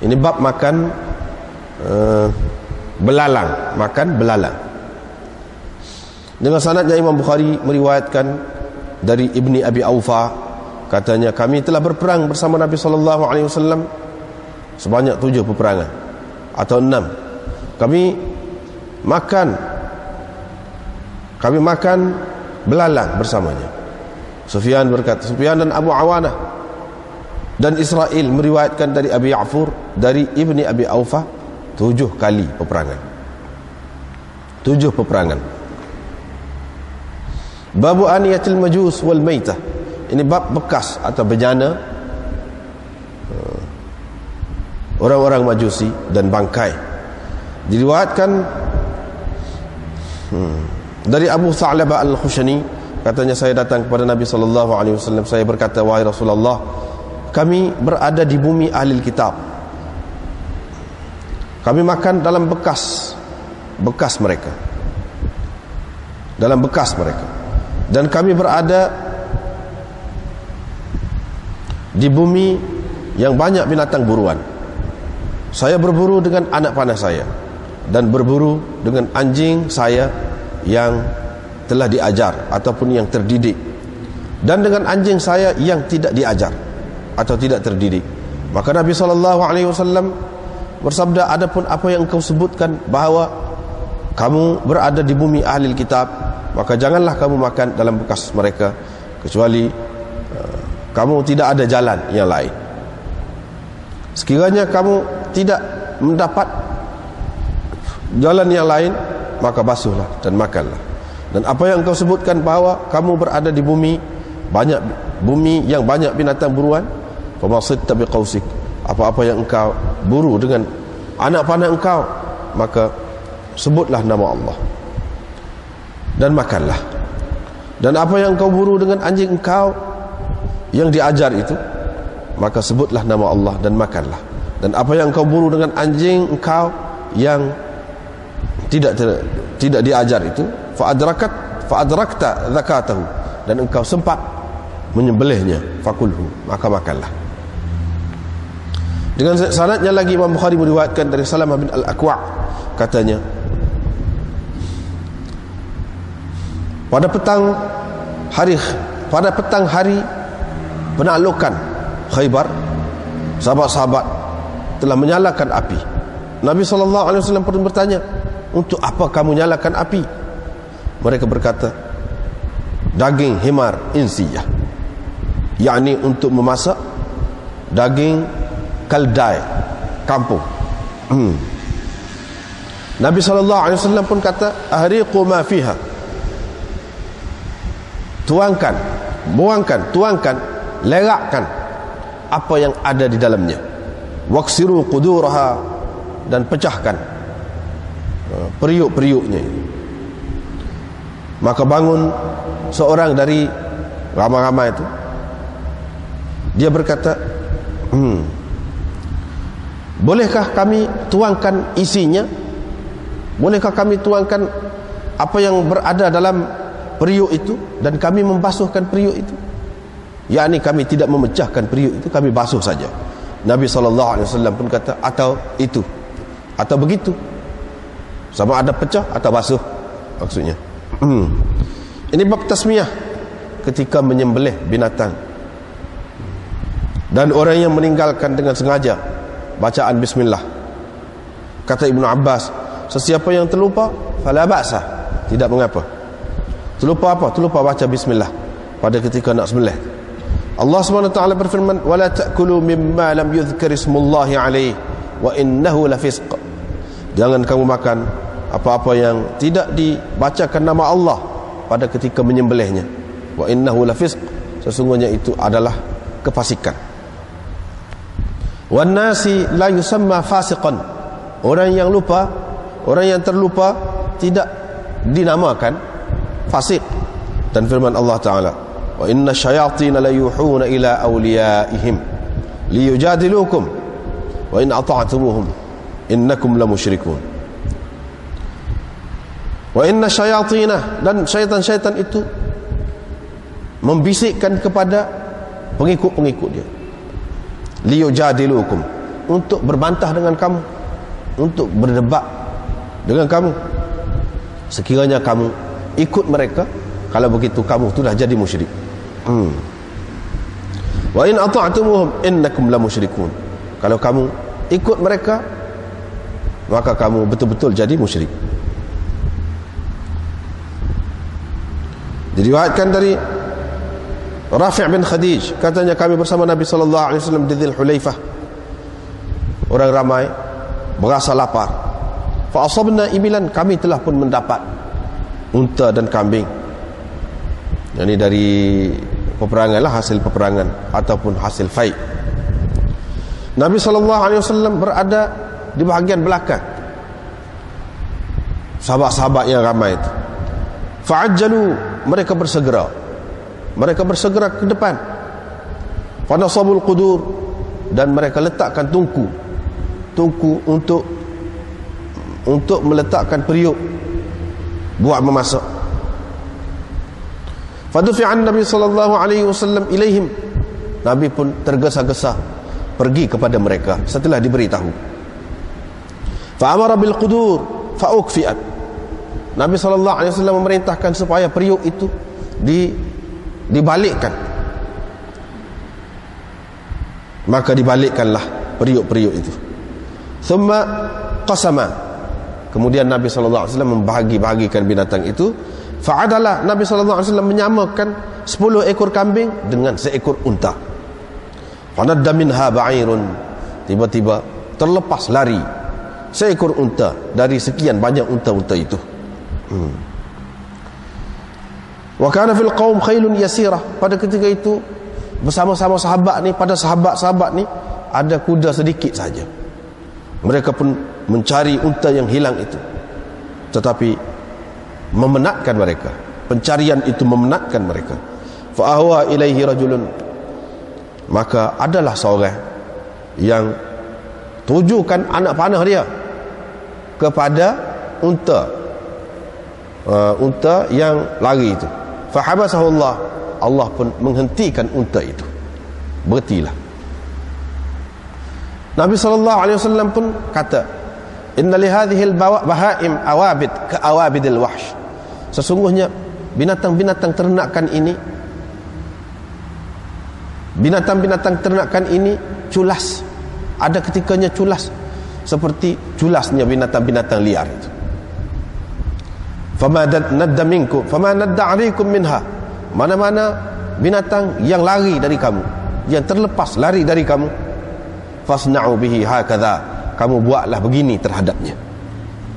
Ini bab makan belalang, makan belalang. Dengan sanadnya Imam Bukhari meriwayatkan dari Ibni Abi Aufa, katanya kami telah berperang bersama Nabi SAW sebanyak 7 peperangan atau 6. Kami makan belalang bersamanya. Sufyan berkata, Sufyan dan Abu Awanah dan Israel meriwayatkan dari Abi Ya'fur dari Ibni Abi Aufa 7 kali peperangan. 7 peperangan. Babu aniyatil majus wal maitah. Ini bab bekas atau bejana orang-orang Majusi dan bangkai. Diriwayatkan dari Abu Tha'labah Al-Khushani, katanya saya datang kepada Nabi SAW. Saya berkata, wahai Rasulullah, kami berada di bumi ahli kitab. Kami makan dalam bekas mereka, dalam bekas mereka, dan kami berada di bumi yang banyak binatang buruan. Saya berburu dengan anak panah saya dan berburu dengan anjing saya yang telah diajar ataupun yang terdidik, dan dengan anjing saya yang tidak diajar atau tidak terdidik. Maka Nabi SAW bersabda, adapun apa yang engkau sebutkan bahawa kamu berada di bumi ahli kitab, maka janganlah kamu makan dalam bekas mereka, kecuali kamu tidak ada jalan yang lain. Sekiranya kamu tidak mendapat jalan yang lain, maka basuhlah dan makanlah. Dan apa yang engkau sebutkan bahawa kamu berada di bumi yang banyak binatang buruan, famasidta biqausik, apa-apa yang engkau buru dengan anak panah engkau, maka sebutlah nama Allah dan makanlah. Dan apa yang engkau buru dengan anjing engkau yang diajar itu, maka sebutlah nama Allah dan makanlah. Dan apa yang engkau buru dengan anjing engkau yang tidak diajar itu, fa'adrakta zakatahu, dan engkau sempat menyembelihnya, fakulhu, maka makanlah. Dengan sanadnya lagi Imam Bukhari meriwayatkan dari Salamah bin Al-Aqwa', katanya pada petang hari penaklukan Khaybar, sahabat-sahabat telah menyalakan api. Nabi SAW pun bertanya, untuk apa kamu nyalakan api? Mereka berkata, daging himar insiyah, yakni untuk memasak daging kaldai kampung. Nabi SAW pun kata, ahriqu ma fiha, tuangkan, lerakkan apa yang ada di dalamnya. Waksiru quduraha, dan pecahkan periuk-periuknya. Maka bangun seorang dari ramai-ramai itu, dia berkata, bolehkah kami tuangkan isinya? Bolehkah kami tuangkan apa yang berada dalam periuk itu dan kami membasuhkan periuk itu? Yakni kami tidak memecahkan periuk itu, kami basuh saja. Nabi SAW pun kata, atau itu, atau begitu, sama ada pecah atau basuh maksudnya. Ini bab tasmiyah ketika menyembelih binatang. Dan orang yang meninggalkan dengan sengaja bacaan bismillah, kata Ibnu Abbas, sesiapa yang terlupa, fala ba'sa, tidak mengapa. Terlupa apa? Terlupa baca bismillah pada ketika nak sembelih. Allah SWT berfirman, wala ta'kulu mimma lam yuzkar ismullahi alaihi wa innahu lafisq. Jangan kamu makan apa-apa yang tidak dibacakan nama Allah pada ketika menyembelihnya. Wa innahu lafisq, sesungguhnya itu adalah kefasikan. Wan nasi la yusamma fasiqan, orang yang terlupa tidak dinamakan fasik. Dan firman Allah Ta'ala, wa inna syayatin la yuhuna ila awliyaihim liyujadilukum wa in ata'tumuhum innakum la musyrikun. Wa inna syayatina, dan syaitan-syaitan itu membisikkan kepada pengikut-pengikut dia, liyujadilukum, untuk berbantah dengan kamu, untuk berdebat dengan kamu. Sekiranya kamu ikut mereka, kalau begitu kamu sudah jadi musyrik. Wa in ata'tumuhum innakum lamusyrikun. Kalau kamu ikut mereka, maka kamu betul-betul jadi musyrik. Diriwayatkan dari Rafi' bin Khadij, katanya kami bersama Nabi sallallahu alaihi wasallam di Dzul Hulaifah. Orang ramai berasa lapar. Fa asabna ibilan, kami telah pun mendapat unta dan kambing. Ini dari peperangan lah, hasil peperangan ataupun hasil faid. Nabi sallallahu alaihi wasallam berada di bahagian belakang. Sahabat-sahabat yang ramai itu. Fa'ajjalu, mereka bersegera ke depan. Fanasabul qudur, dan mereka letakkan tungku untuk meletakkan periuk buat memasak. Fadufi'an Nabi sallallahu alaihi wasallam ilaihim, Nabi pun tergesa-gesa pergi kepada mereka setelah diberitahu. Fa'amara bil qudur fa'ukfi'at, Nabi sallallahu alaihi wasallam memerintahkan supaya periuk itu dibalikkan. Maka dibalikkanlah periuk-periuk itu. Thumma qasama, kemudian Nabi sallallahu alaihi wasallam membagi-bagikan binatang itu. Fa'adalah, Nabi sallallahu alaihi wasallam menyamakan 10 ekor kambing dengan seekor unta. Fanadda minha ba'irun, tiba-tiba terlepas lari seekor unta dari sekian banyak unta-unta itu. Wa kana fil qaum khailun yasirah, pada ketika itu bersama-sama sahabat ni, pada sahabat-sahabat ni ada kuda sedikit saja. Mereka pun mencari unta yang hilang itu, tetapi memenatkan mereka, pencarian itu memenatkan mereka. Fa ahwa ilaihi rajulun, maka adalah seorang yang tujukan anak panah dia kepada unta yang lari itu. Fa habasahu Allah, Allah pun menghentikan unta itu, berhentilah. Nabi sallallahu alaihi wasallam pun kata, inna li hadhihi al-bahaim awabid ka awabidil wahsh, sesungguhnya binatang-binatang ternakan ini, binatang-binatang ternakan ini culas, ada ketikanya culas seperti culasnya binatang-binatang liar itu. Fama nadda minkum fama nadda alaikum minha, mana-mana binatang yang lari dari kamu, yang terlepas lari dari kamu, fasna'u bihi hakadha, kamu buatlah begini terhadapnya.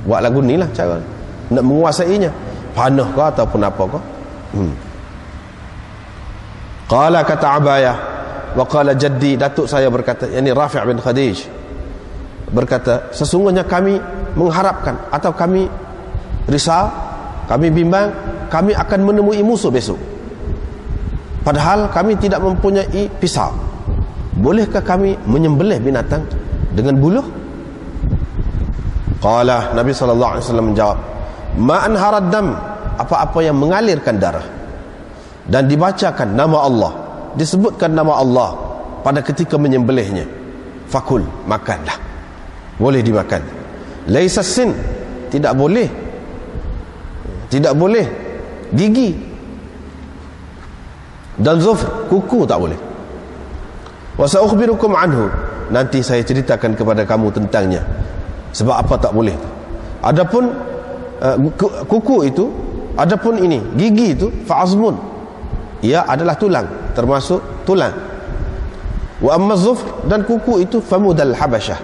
Buatlah gunilah cara nak menguasainya, panah ke ataupun apa ke. Qala, kata Abayah, wa qala jaddi, datuk saya berkata, yakni Rafi' bin Khadij berkata, sesungguhnya kami mengharapkan atau kami risau, kami bimbang, kami akan menemui musuh besok, padahal kami tidak mempunyai pisau. Bolehkah kami menyembelih binatang dengan buluh? Qala, Nabi sallallahu alaihi wasallam menjawab, ma anharad dam, apa-apa yang mengalirkan darah dan dibacakan nama Allah, disebutkan nama Allah pada ketika menyembelihnya, fakul, makanlah, boleh dimakan. Laisa sin, tidak boleh gigi, dan zufr, kuku tak boleh. Wa sa'ukhbirukum anhu, nanti saya ceritakan kepada kamu tentangnya, sebab apa tak boleh. Adapun kuku itu, adapun ini gigi itu, fa'azmun, ia adalah tulang, termasuk tulang. Wa amma zufr, dan kuku itu, famudal habasyah,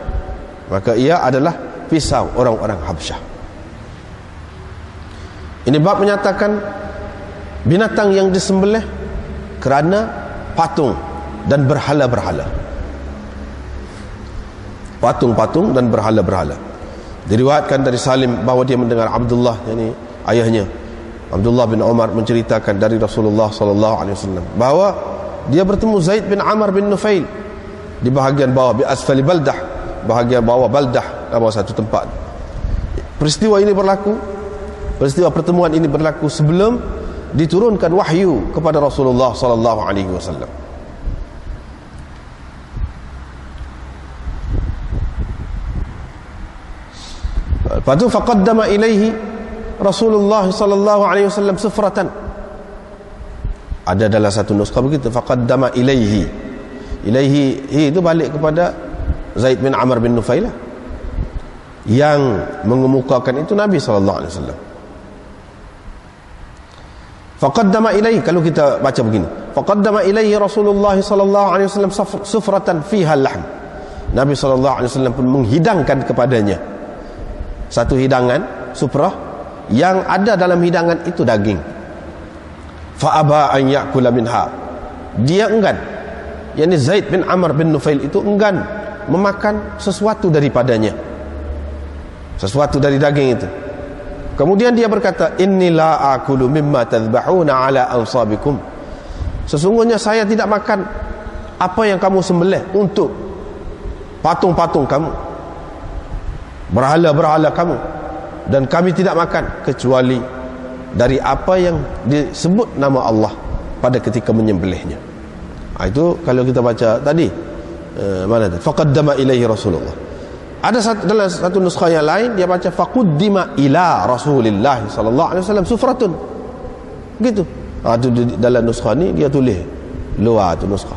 maka ia adalah pisau orang-orang Habsyah. Ini bab menyatakan binatang yang disembelih kerana patung dan berhala-berhala, patung-patung dan berhala-berhala. Diriwayatkan dari Salim bahawa dia mendengar Abdullah, yakni ayahnya Abdullah bin Umar, menceritakan dari Rasulullah sallallahu alaihi wasallam bahawa dia bertemu Zaid bin Amr bin Nufail di bahagian bawah, bi asfali baldah, bahagian bawah baldah, bawah satu tempat. Peristiwa pertemuan ini berlaku sebelum diturunkan wahyu kepada Rasulullah sallallahu alaihi wasallam. Lepas tu faqaddama ilaihi Rasulullah sallallahu alaihi wasallam sufratan. Ada dalam satu nuskah begitu, faqaddama ilaihi. Ilaihi itu balik kepada Zaid bin Amr bin Nufailah. Yang mengemukakan itu Nabi sallallahu alaihi wasallam. Faqaddama ilaihi, kalau kita baca begini, faqaddama ilaihi Rasulullah sallallahu alaihi wasallam sufratan fiha al-lahm. Nabi sallallahu alaihi wasallam pun menghidangkan kepadanya satu hidangan, suprah, yang ada dalam hidangan itu daging. Fa aba an ya'kula minha. Dia enggan. Yani Zaid bin Amr bin Nufail itu enggan memakan sesuatu daripadanya. Sesuatu dari daging itu. Kemudian dia berkata, inni la akulu mimma tadhbahuna ala ansabikum. Sesungguhnya saya tidak makan apa yang kamu sembelih untuk patung-patung kamu, berhala-berhala kamu, dan kami tidak makan kecuali dari apa yang disebut nama Allah pada ketika menyembelihnya. Itu kalau kita baca tadi, mana tu? Faqaddama ilaihi Rasulullah. Ada dalam satu nuskah yang lain dia baca faquddima ila Rasulillah sallallahu alaihi wasallam sufratun. Gitu. Itu dalam nuskah ni dia tulis luar tu nuskah.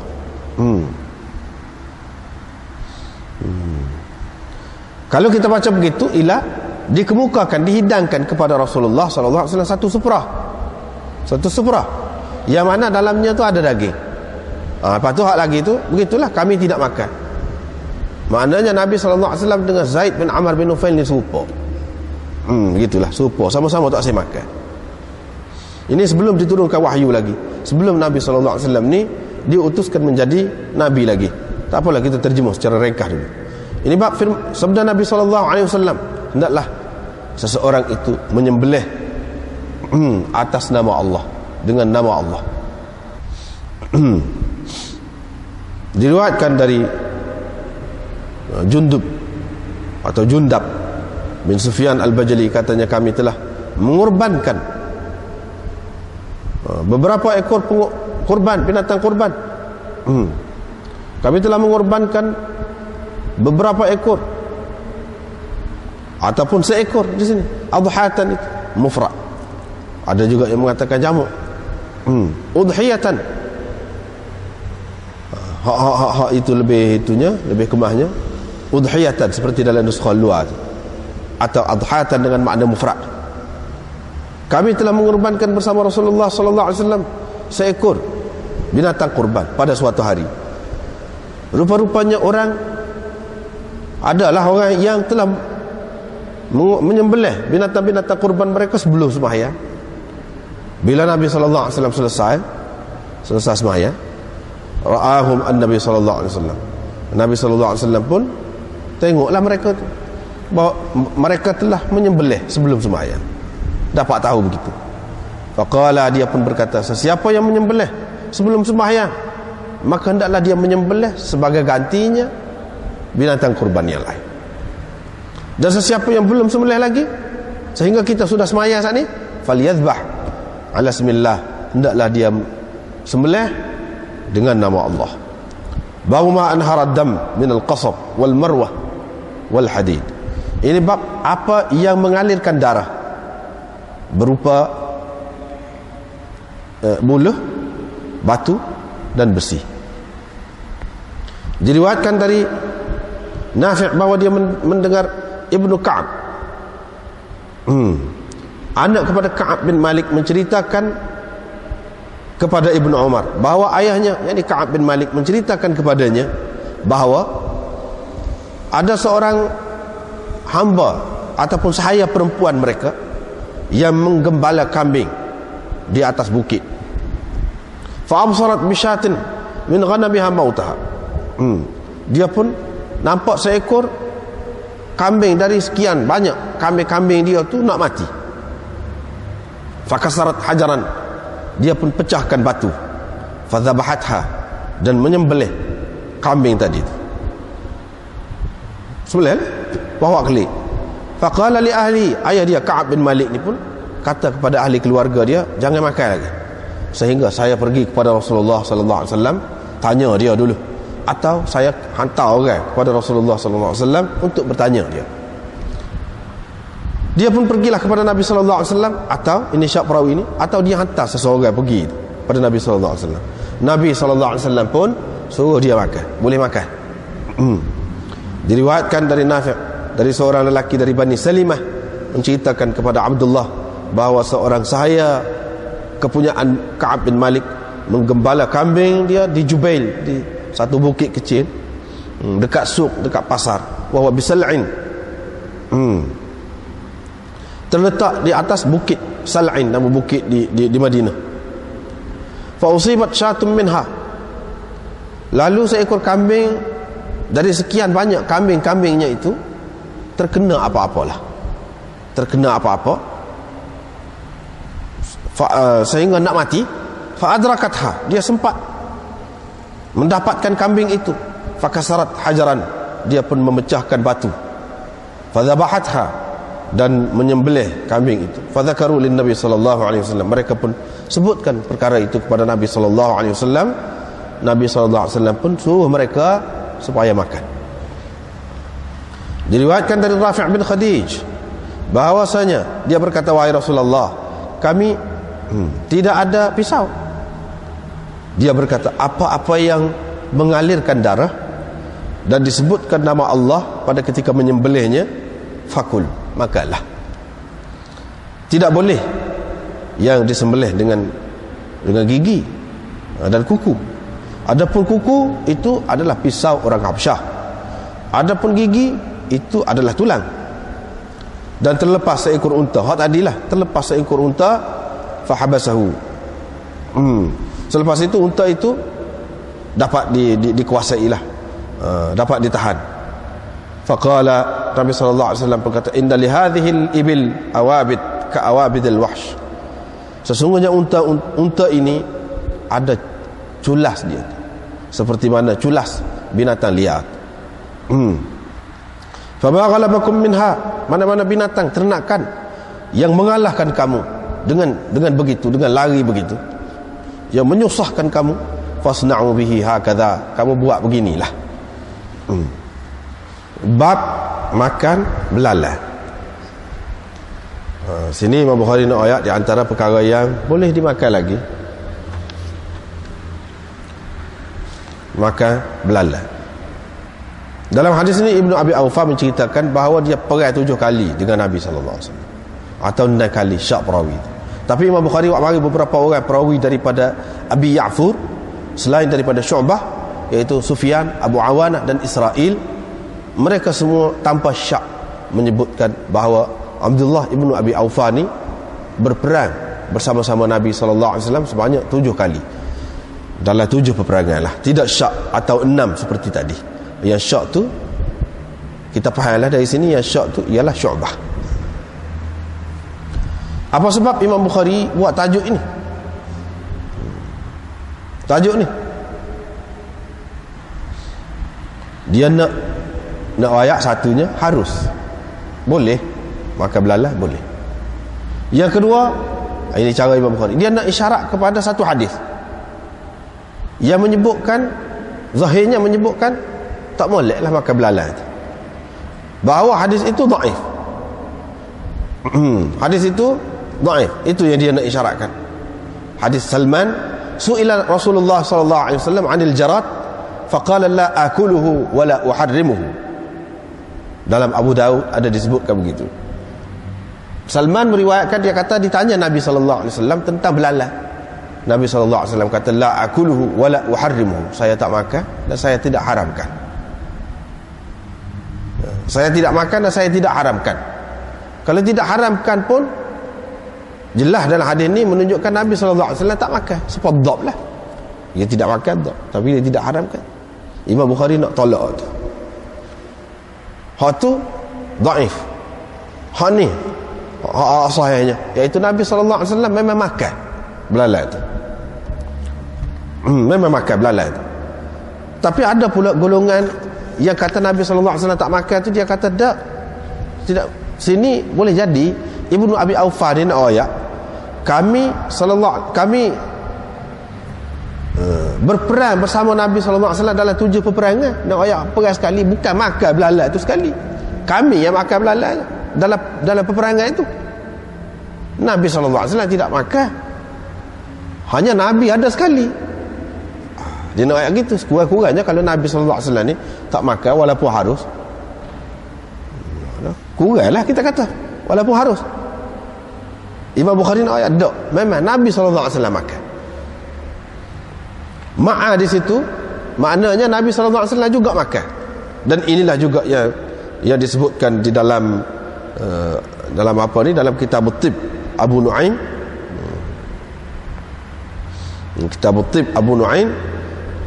Kalau kita baca begitu, ila dikemukakan, dihidangkan kepada Rasulullah sallallahu alaihi wasallam satu suprah yang mana dalamnya tu ada daging. Lepas tu hak lagi tu begitulah, kami tidak makan. Maknanya Nabi sallallahu alaihi wasallam dengan Zaid bin Amr bin Nufail ni serupa. Begitulah, serupa, sama-sama tak saya makan. Ini sebelum diturunkan wahyu lagi, sebelum Nabi sallallahu alaihi wasallam ni diutuskan menjadi nabi lagi. Tak apalah, kita terjemah secara ringkas dulu. Ini bab sabda Nabi sallallahu alaihi wasallam, hendaklah seseorang itu menyembelih atas nama Allah, dengan nama Allah. Diriwayatkan dari Jundub atau Jundab bin Sufyan al-Bajali, katanya kami telah mengorbankan beberapa ekor kurban, binatang kurban. Kami telah mengorbankan beberapa ekor ataupun seekor di sini. Adhatan itu mufrad. Ada juga yang mengatakan jamak. Udhiyatan. Hak itu lebih itunya, lebih kemahnya. Udhiyatan seperti dalam nuskha luar atau adhatan dengan makna mufrad. Kami telah mengorbankan bersama Rasulullah sallallahu alaihi wasallam seekor binatang kurban pada suatu hari. Rupa-rupanya adalah orang yang telah menyembelih binatang-binatang kurban mereka sebelum sembahyang. Bila Nabi sallallahu alaihi wasallam selesai sembahyang, ra'ahum an-nabi sallallahu alaihi wasallam. Nabi sallallahu alaihi wasallam pun tengoklah mereka tu, bahawa mereka telah menyembelih sebelum sembahyang. Dapat tahu begitu. Faqala, dia pun berkata, sesiapa yang menyembelih sebelum sembahyang, maka hendaklah dia menyembelih sebagai gantinya binatang kurban yang lain. Dan sesiapa yang belum sembelih lagi sehingga kita sudah sembahyang saat ni, falyadhbah ala bismillah, hendaklah dia sembelih dengan nama Allah. Babu ma anhara dam min al-qasab wal marwah wal hadid. Ini bab apa yang mengalirkan darah berupa buluh, batu dan besi. Diriwayatkan dari Nafi' bahawa dia mendengar Ibnu Ka'ab, anak kepada Ka'ab bin Malik, menceritakan kepada Ibnu Umar bahawa ayahnya, yakni Ka'ab bin Malik, menceritakan kepadanya bahawa ada seorang hamba ataupun sahaya perempuan mereka yang menggembala kambing di atas bukit. Fa absarat bishatin min ghanamiha mautaha. Dia pun nampak seekor kambing dari sekian banyak kambing-kambing dia tu nak mati. Fakasarat hajaran, dia pun pecahkan batu. Fadhabahatha, dan menyembelih kambing tadi tu. Sembelih, bawa kelik. Faqala li ahli, ayah dia Ka'ab bin Malik ni pun kata kepada ahli keluarga dia, jangan makan lagi. Sehingga saya pergi kepada Rasulullah sallallahu alaihi wasallam, tanya dia dulu, atau saya hantar orang kepada Rasulullah sallallahu alaihi wasallam untuk bertanya dia. Dia pun pergilah kepada Nabi sallallahu alaihi wasallam, atau ini syak perawi ini, atau dia hantar seseorang pergi pada Nabi sallallahu alaihi wasallam. Nabi sallallahu alaihi wasallam pun suruh dia makan, boleh makan. Diriwayatkan dari Nafi', dari seorang lelaki dari Bani Salimah, menceritakan kepada Abdullah bahawa seorang sahaya kepunyaan Ka'ab bin Malik menggembala kambing dia di Jubail, di satu bukit kecil dekat suk, dekat pasar, wa huwa bisal'in, terletak di atas bukit Sal'in, nama bukit di Madinah. Fa usibat syatun minha, lalu seekor kambing dari sekian banyak kambing-kambingnya itu terkena apa-apalah, terkena apa-apa, sehingga nak mati. Fa adrakatha, dia sempat mendapatkan kambing itu. Fa kasarat hajaran, dia pun memecahkan batu. Fa dhabahatha, dan menyembelih kambing itu. Fa dzakaru lin Nabi sallallahu alaihi wasallam, mereka pun sebutkan perkara itu kepada Nabi sallallahu alaihi wasallam. Nabi sallallahu alaihi wasallam pun suruh mereka supaya makan. Diriwayatkan dari Rafi' bin Khadij bahwasanya dia berkata, wahai Rasulullah, kami tidak ada pisau. Dia berkata, apa-apa yang mengalirkan darah dan disebutkan nama Allah pada ketika menyembelihnya, fakul, makanlah. Tidak boleh yang disembelih dengan gigi dan kuku. Adapun kuku itu adalah pisau orang Habsyah. Adapun gigi itu adalah tulang. Dan terlepas seekor unta, hak tadilah terlepas seekor unta, fahabasahu. Selepas itu unta itu dapat dikuasai lah, dapat ditahan. Faqala, Nabi sallallahu alaihi wasallam berkata, inna li hadhihi al-ibil awabid ka awabidil wahsh. Sesungguhnya unta ini ada culas dia, seperti mana culas binatang liar. Fama ghalabakum minha, mana-mana binatang ternakan yang mengalahkan kamu dengan begitu, dengan lari begitu, yang menyusahkan kamu, fasna'u bihi hakadha, kamu buat beginilah. Bab makan belalang. Sini Imam Bukhari nak ayat di antara perkara yang boleh dimakan lagi, makan belalang. Dalam hadis ini Ibnu Abi Aufa menceritakan bahawa dia perang 7 kali dengan Nabi sallallahu alaihi wasallam, atau 6 kali, syak perawi. Tapi Imam Bukhari mari beberapa orang perawi daripada Abi Ya'fur selain daripada Syu'bah, iaitu Sufyan, Abu Awanah dan Israel. Mereka semua tanpa syak menyebutkan bahawa Abdullah Ibnu Abi Aufa ni berperang bersama-sama Nabi sallallahu alaihi wasallam sebanyak 7 kali. Dalam 7 peperangan lah, tidak syak atau 6 seperti tadi. Yang syak tu kita fahamlah dari sini, yang syak tu ialah Syu'bah. Apa sebab Imam Bukhari buat tajuk ini? Tajuk ni dia nak ayat satunya harus boleh makan belalang, boleh. Yang kedua, ini cara Imam Bukhari, dia nak isyarat kepada satu hadis yang menyebutkan, zahirnya menyebutkan tak boleh lah makan belalang itu, bahawa hadis itu dhaif. Hadis itu dhaif, itu yang dia nak isyaratkan. Hadis Salman, su'ila Rasulullah sallallahu alaihi wasallam 'anil jarat faqala la akuluhu wa la uharrimuhu. Dalam Abu Daud ada disebutkan begitu. Salman meriwayatkan, dia kata ditanya Nabi sallallahu alaihi wasallam tentang belalang. Nabi sallallahu alaihi wasallam kata, la akuluhu wa la uharrimuhu, saya tak makan dan saya tidak haramkan. Saya tidak makan dan saya tidak haramkan. Kalau tidak haramkan pun jelas dalam hadis ini menunjukkan Nabi sallallahu alaihi wasallam tak makan. Sebab dhab lah, dia tidak makan dhab, tapi dia tidak haramkan. Imam Bukhari nak tolak tu. Hak tu dhaif. Hak ni hak sahihnya, iaitu Nabi sallallahu alaihi wasallam memang makan belalang tu. Memang makan belalang tu. Tapi ada pula golongan yang kata Nabi sallallahu alaihi wasallam tak makan tu, dia kata tak, tidak. Sini boleh jadi Ibnu Abi Aufa ni nak ayat kami berperang bersama Nabi sallallahu alaihi wasallam dalam 7 peperangan. Nak ayat perang sekali, bukan makan belalang tu sekali. Kami yang makan belalang. dalam peperangan itu. Nabi SAW tidak makan. Hanya Nabi ada sekali. Dia nak ayat gitu. Kurang-kurangnya kalau Nabi SAW ni tak makan walaupun harus, kuranglah kita kata walaupun harus. Imam Bukhari nak ayat tak. Memang Nabi SAW makan. Ma'a di situ maknanya Nabi SAW juga makan. Dan inilah juga yang disebutkan di dalam apa ni, dalam kitab Tib Abu Nu'aim. Kitab Tib Abu Nu'aim,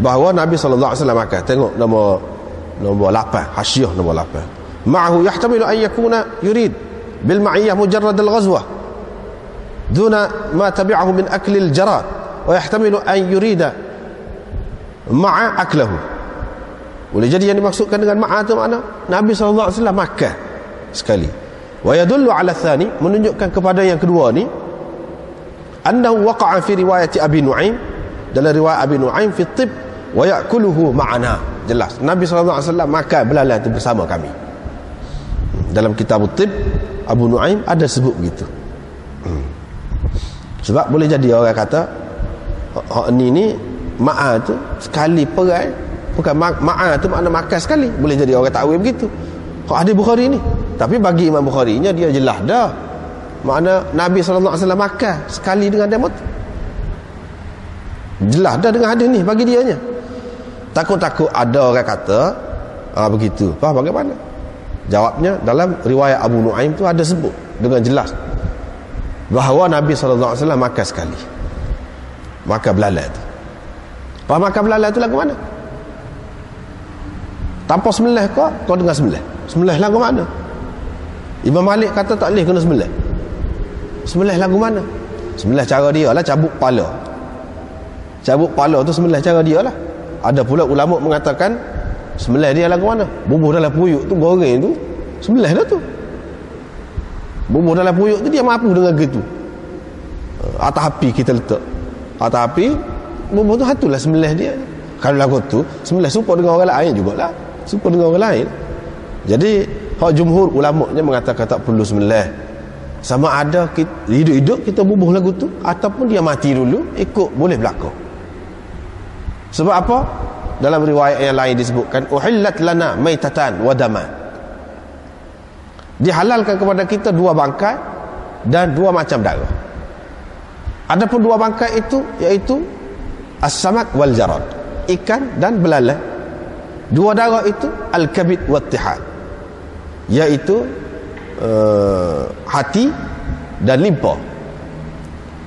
bahawa Nabi SAW makan. Tengok nombor 8, hasyiah nombor 8. Ma'ahu yahtamilu an yakuna yurid bil ma'iyyah mujarrad al-ghazwah duna ma tabi'ahu min akli al-jarad, wa yahtamilu an yurida ma'a aklahu. Boleh jadi yang dimaksudkan dengan ma'a itu makna Nabi SAW makan sekali. Wa yadullu ala thani, menunjukkan kepada yang kedua ni, annahu waqa'a fi riwayati Abi Nu'aim, dalam riwayat Abi Nu'aim fi tib wa ya'kuluhu ma'ana. Jelas Nabi SAW makan belalang itu bersama kami. Dalam kitab Tib Abu Nu'aim ada sebut begitu. Sebab boleh jadi orang kata ni ma'a tu sekali perai, bukan ma'a tu makna makan sekali. Boleh jadi orang takwil begitu. Hadis Bukhari ni, tapi bagi Imam Bukhari nya dia jelas dah makna Nabi SAW makan sekali dengan dia mati. Jelas dah dengan hadis ni bagi dia nya. Takut-takut ada orang kata begitu. Faham bagaimana? Jawabnya, dalam riwayat Abu Nu'aim tu ada sebut dengan jelas bahawa Nabi SAW makan sekali. Makan belalang tu. Faham makan belalang tu lagu mana? Tanpa sembelih kau dengar sembelih. Sembelih lagu mana? Imam Malik kata tak boleh kena sembelih. Sembelih lagu mana? Sembelih cara dia lah, cabut kepala. Cabut kepala tu sembelih cara dia lah. Ada pula ulama mengatakan sembelih dia lagu mana? Bubuh dalam puyuk tu, goreng tu, sembelih dah tu. Bubuh dalam puyuk tu dia mampu dengan gitu. Atas api kita letak. Atas api, bubuh tu hatulah sembelih dia. Kalau lagu tu sembelih serupa dengan orang lain jugalah. Serupa dengan orang lain. Jadi hak jumhur ulamanya mengatakan tak perlu sembelih. Sama ada hidup-hidup kita bubuh lagu tu, ataupun dia mati dulu ikut, boleh berlaku. Sebab apa? Dalam riwayat yang lain disebutkan uhillat lana maitatan wa daman. Dihalalkan kepada kita dua bangkai dan dua macam darah. Adapun dua bangkai itu iaitu as-samak wal jarad, ikan dan belalang. Dua darah itu al-kabid wa tihad, iaitu hati dan limpa.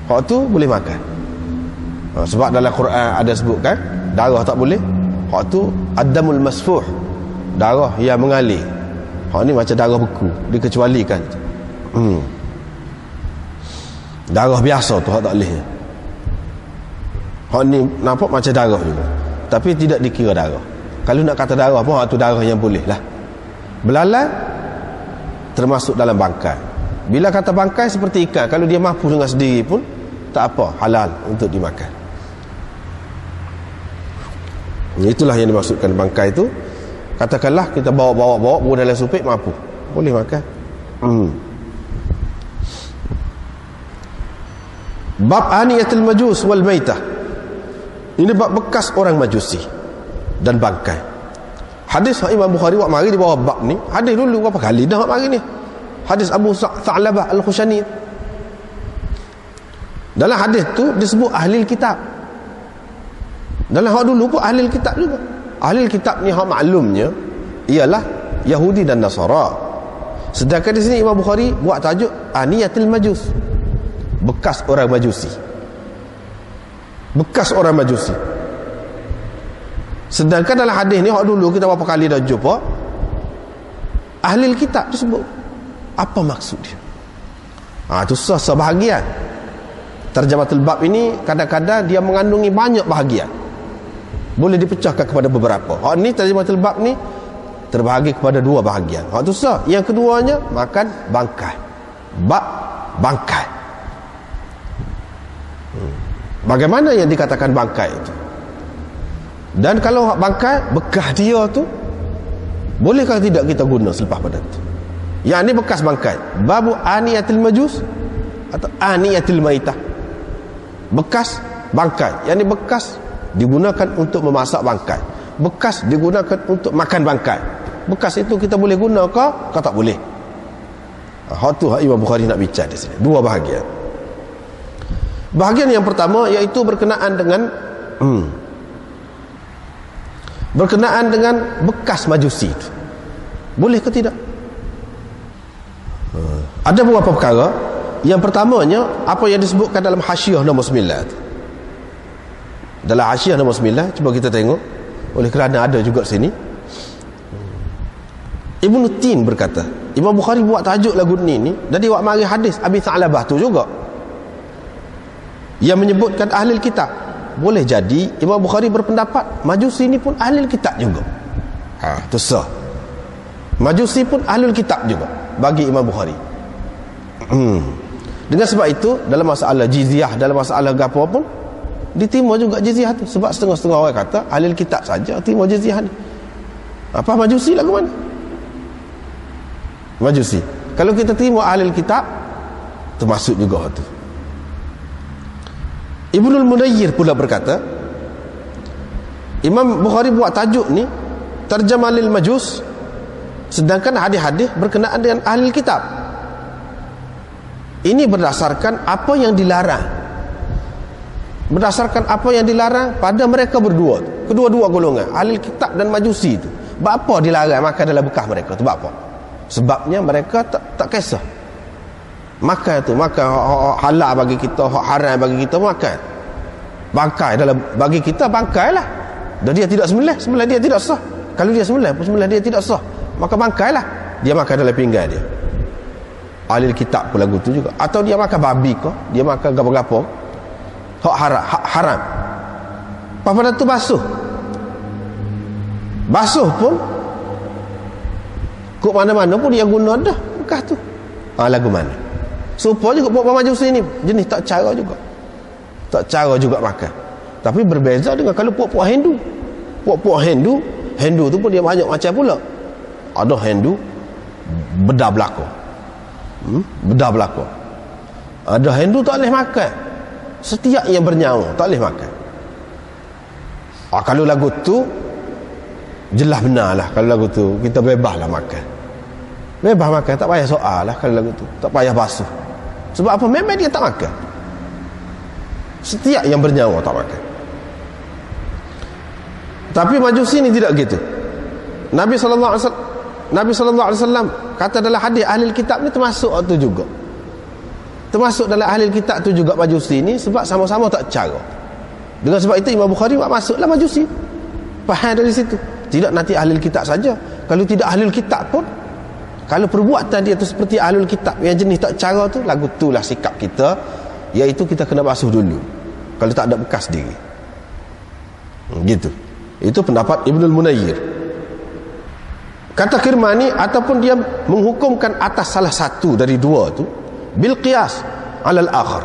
Hak tu boleh makan. Sebab dalam Quran ada sebutkan darah tak boleh. Hak tu ad-damul masfuh, darah yang mengalir. Hak ni macam darah beku, dikecualikan. Darah biasa tu hak tak boleh. Hak ni nampak macam darah juga, tapi tidak dikira darah. Kalau nak kata darah pun hak tu darah yang boleh lah. Belalang termasuk dalam bangkai. Bila kata bangkai seperti ikan, kalau dia mampu dengan sendiri pun tak apa, halal untuk dimakan. Itulah yang dimaksudkan bangkai itu. Katakanlah kita bawa buah dalam supik, mampu, boleh makan. Bab aniyatul majus wal maitah. Ini bab bekas orang majusi dan bangkai. Hadis Imam Bukhari wak mari di bawah bab ni. Hadis dulu berapa kali dah wak mari ni. Hadis Abu Tha'labah Al-Khushani. Dalam hadis tu disebut ahli kitab. Dalam hak dulu pun ahli kitab juga. Ahli kitab ni hak maklumnya ialah Yahudi dan Nasara. Sedangkan di sini Imam Bukhari buat tajuk aniyatul majus, bekas orang majusi. Bekas orang majusi. Sedangkan dalam hadis ni hak dulu kita berapa kali dah jumpa ahli kitab disebut. Apa maksud dia? Itu susah bahagian. Terjematul bab ini kadang-kadang dia mengandungi banyak bahagian. Boleh dipecahkan kepada beberapa. Hak ni terjematul bab ni terbahagi kepada dua bahagian. Hak tu sah. Yang keduanya makan bangkai. Bab bangkai. Bagaimana yang dikatakan bangkai itu? Dan kalau hak bangkai bekas dia tu, bolehkah tidak kita guna selepas pada itu? Yang ni bekas bangkai. Babu aniyatil majus atau aniyatil maitah. Bekas bangkai. Yang ni bekas digunakan untuk memasak bangkai. Bekas digunakan untuk makan bangkai. Bekas itu kita boleh guna ke tak boleh? Hak tu Imam Bukhari nak bincang di sini. Dua bahagian. Bahagian yang pertama iaitu berkenaan dengan bekas majusi itu. Boleh ke tidak? Ada beberapa perkara. Yang pertamanya apa yang disebutkan dalam Hasyiah nombor 9 itu. Dalam Hasyiah nombor 9, cuba kita tengok. Oleh kerana ada juga sini, Ibn Tin berkata, Imam Bukhari buat tajuk lagu ni dan dia buat mari hadis Abi Tha'labah tu juga yang menyebutkan ahli kitab. Boleh jadi Imam Bukhari berpendapat Majusi ni pun ahli kitab juga. Tu sah. Majusi pun ahli kitab juga bagi Imam Bukhari. Dengan sebab itu dalam masalah jizyah, dalam masalah gapo pun diterima juga jizyah tu. Sebab setengah-setengah orang kata ahli kitab saja terima jizyah ni. Apa Majusi lagu mana? Majusi. Kalau kita terima ahli kitab, termasuk juga tu. Ibnul Munayyir pula berkata, Imam Bukhari buat tajuk ni Tarjamah lil Majus, sedangkan hadis-hadis berkenaan dengan ahli kitab. Ini berdasarkan apa yang dilarang. Berdasarkan apa yang dilarang pada mereka berdua, kedua-dua golongan, ahli kitab dan Majusi itu. Apa dilarang makan dalam bekas mereka tu? Apa? Sebabnya mereka tak kisah. Makan tu, makan halal bagi kita, haram bagi kita, makan. Bangkai dalam bagi kita, bangkai lah. Dan dia tidak sembelih dia tidak sah. Kalau dia sembelih dia tidak sah, maka bangkai lah. Dia makan dalam pinggan dia. Ahli kitab pun lagu tu juga. Atau dia makan babi ke, dia makan gapo-gapo, hak haram. Pada tu basuh pun kok mana-mana pun dia guna dah bekas tu. Lagu mana? Supaya juga puak Majusi ni jenis tak cara juga makan. Tapi berbeza dengan kalau puak-puak Hindu. Puak-puak Hindu tu pun dia banyak macam pula. Ada Hindu bedah belaka. Bedah belaka. Ada Hindu tak boleh makan. Setiap yang bernyawa tak boleh makan. Kalau lagu tu jelas benar lah. Kalau lagu tu kita bebas lah makan. Bebas makan, tak payah soal lah kalau lagu tu. Tak payah basuh. Sebab apa? Memang dia tak makan. Setiap yang bernyawa tak makan. Tapi Majusi ni tidak gitu. Nabi SAW kata dalam hadis ahli kitab ni termasuk tu juga. Termasuk dalam ahli kitab tu juga Majusi ni, sebab sama-sama tak cara. Dengan sebab itu Imam Bukhari masuklah Majusi. Faham dari situ. Tidak nanti ahli kitab saja. Kalau tidak ahli kitab pun, kalau perbuatan dia tu seperti ahlul kitab yang jenis tak cara tu, lagu tu lah sikap kita, iaitu kita kena basuh dulu kalau tak ada bekas diri. Gitu. Itu pendapat Ibnul Munayyir. Kata Kirmani, ataupun dia menghukumkan atas salah satu dari dua tu bil qiyas alal akhar.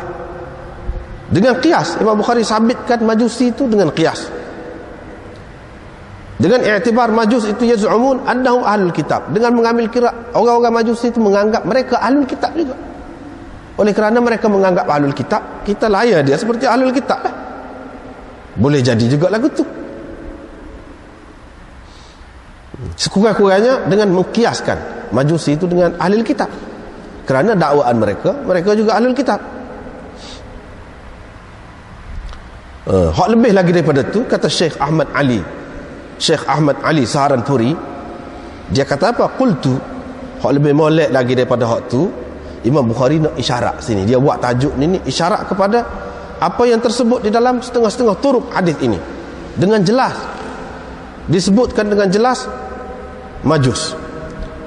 Dengan qiyas, Imam Bukhari sabitkan Majusi itu dengan qiyas. Dengan i'tibar Majus itu yaz'umun annahum ahlul kitab. Dengan mengambil kira orang-orang Majusi itu menganggap mereka ahlul kitab juga. Oleh kerana mereka menganggap ahlul kitab, kita layan dia seperti ahlul kitab lah. Boleh jadi juga lagu tu. Sekurang-kurangnya dengan mengkiaskan Majusi itu dengan ahlul kitab. Kerana dakwaan mereka juga ahlul kitab. Hak lebih lagi daripada tu, kata Syekh Ahmad Ali Saharanpuri, dia kata apa? Qultu, hak lebih molek lagi daripada hak tu, Imam Bukhari nak isyarat sini. Dia buat tajuk ni isyarat kepada apa yang tersebut di dalam setengah-setengah turuk hadis ini. Dengan jelas disebutkan dengan jelas Majus.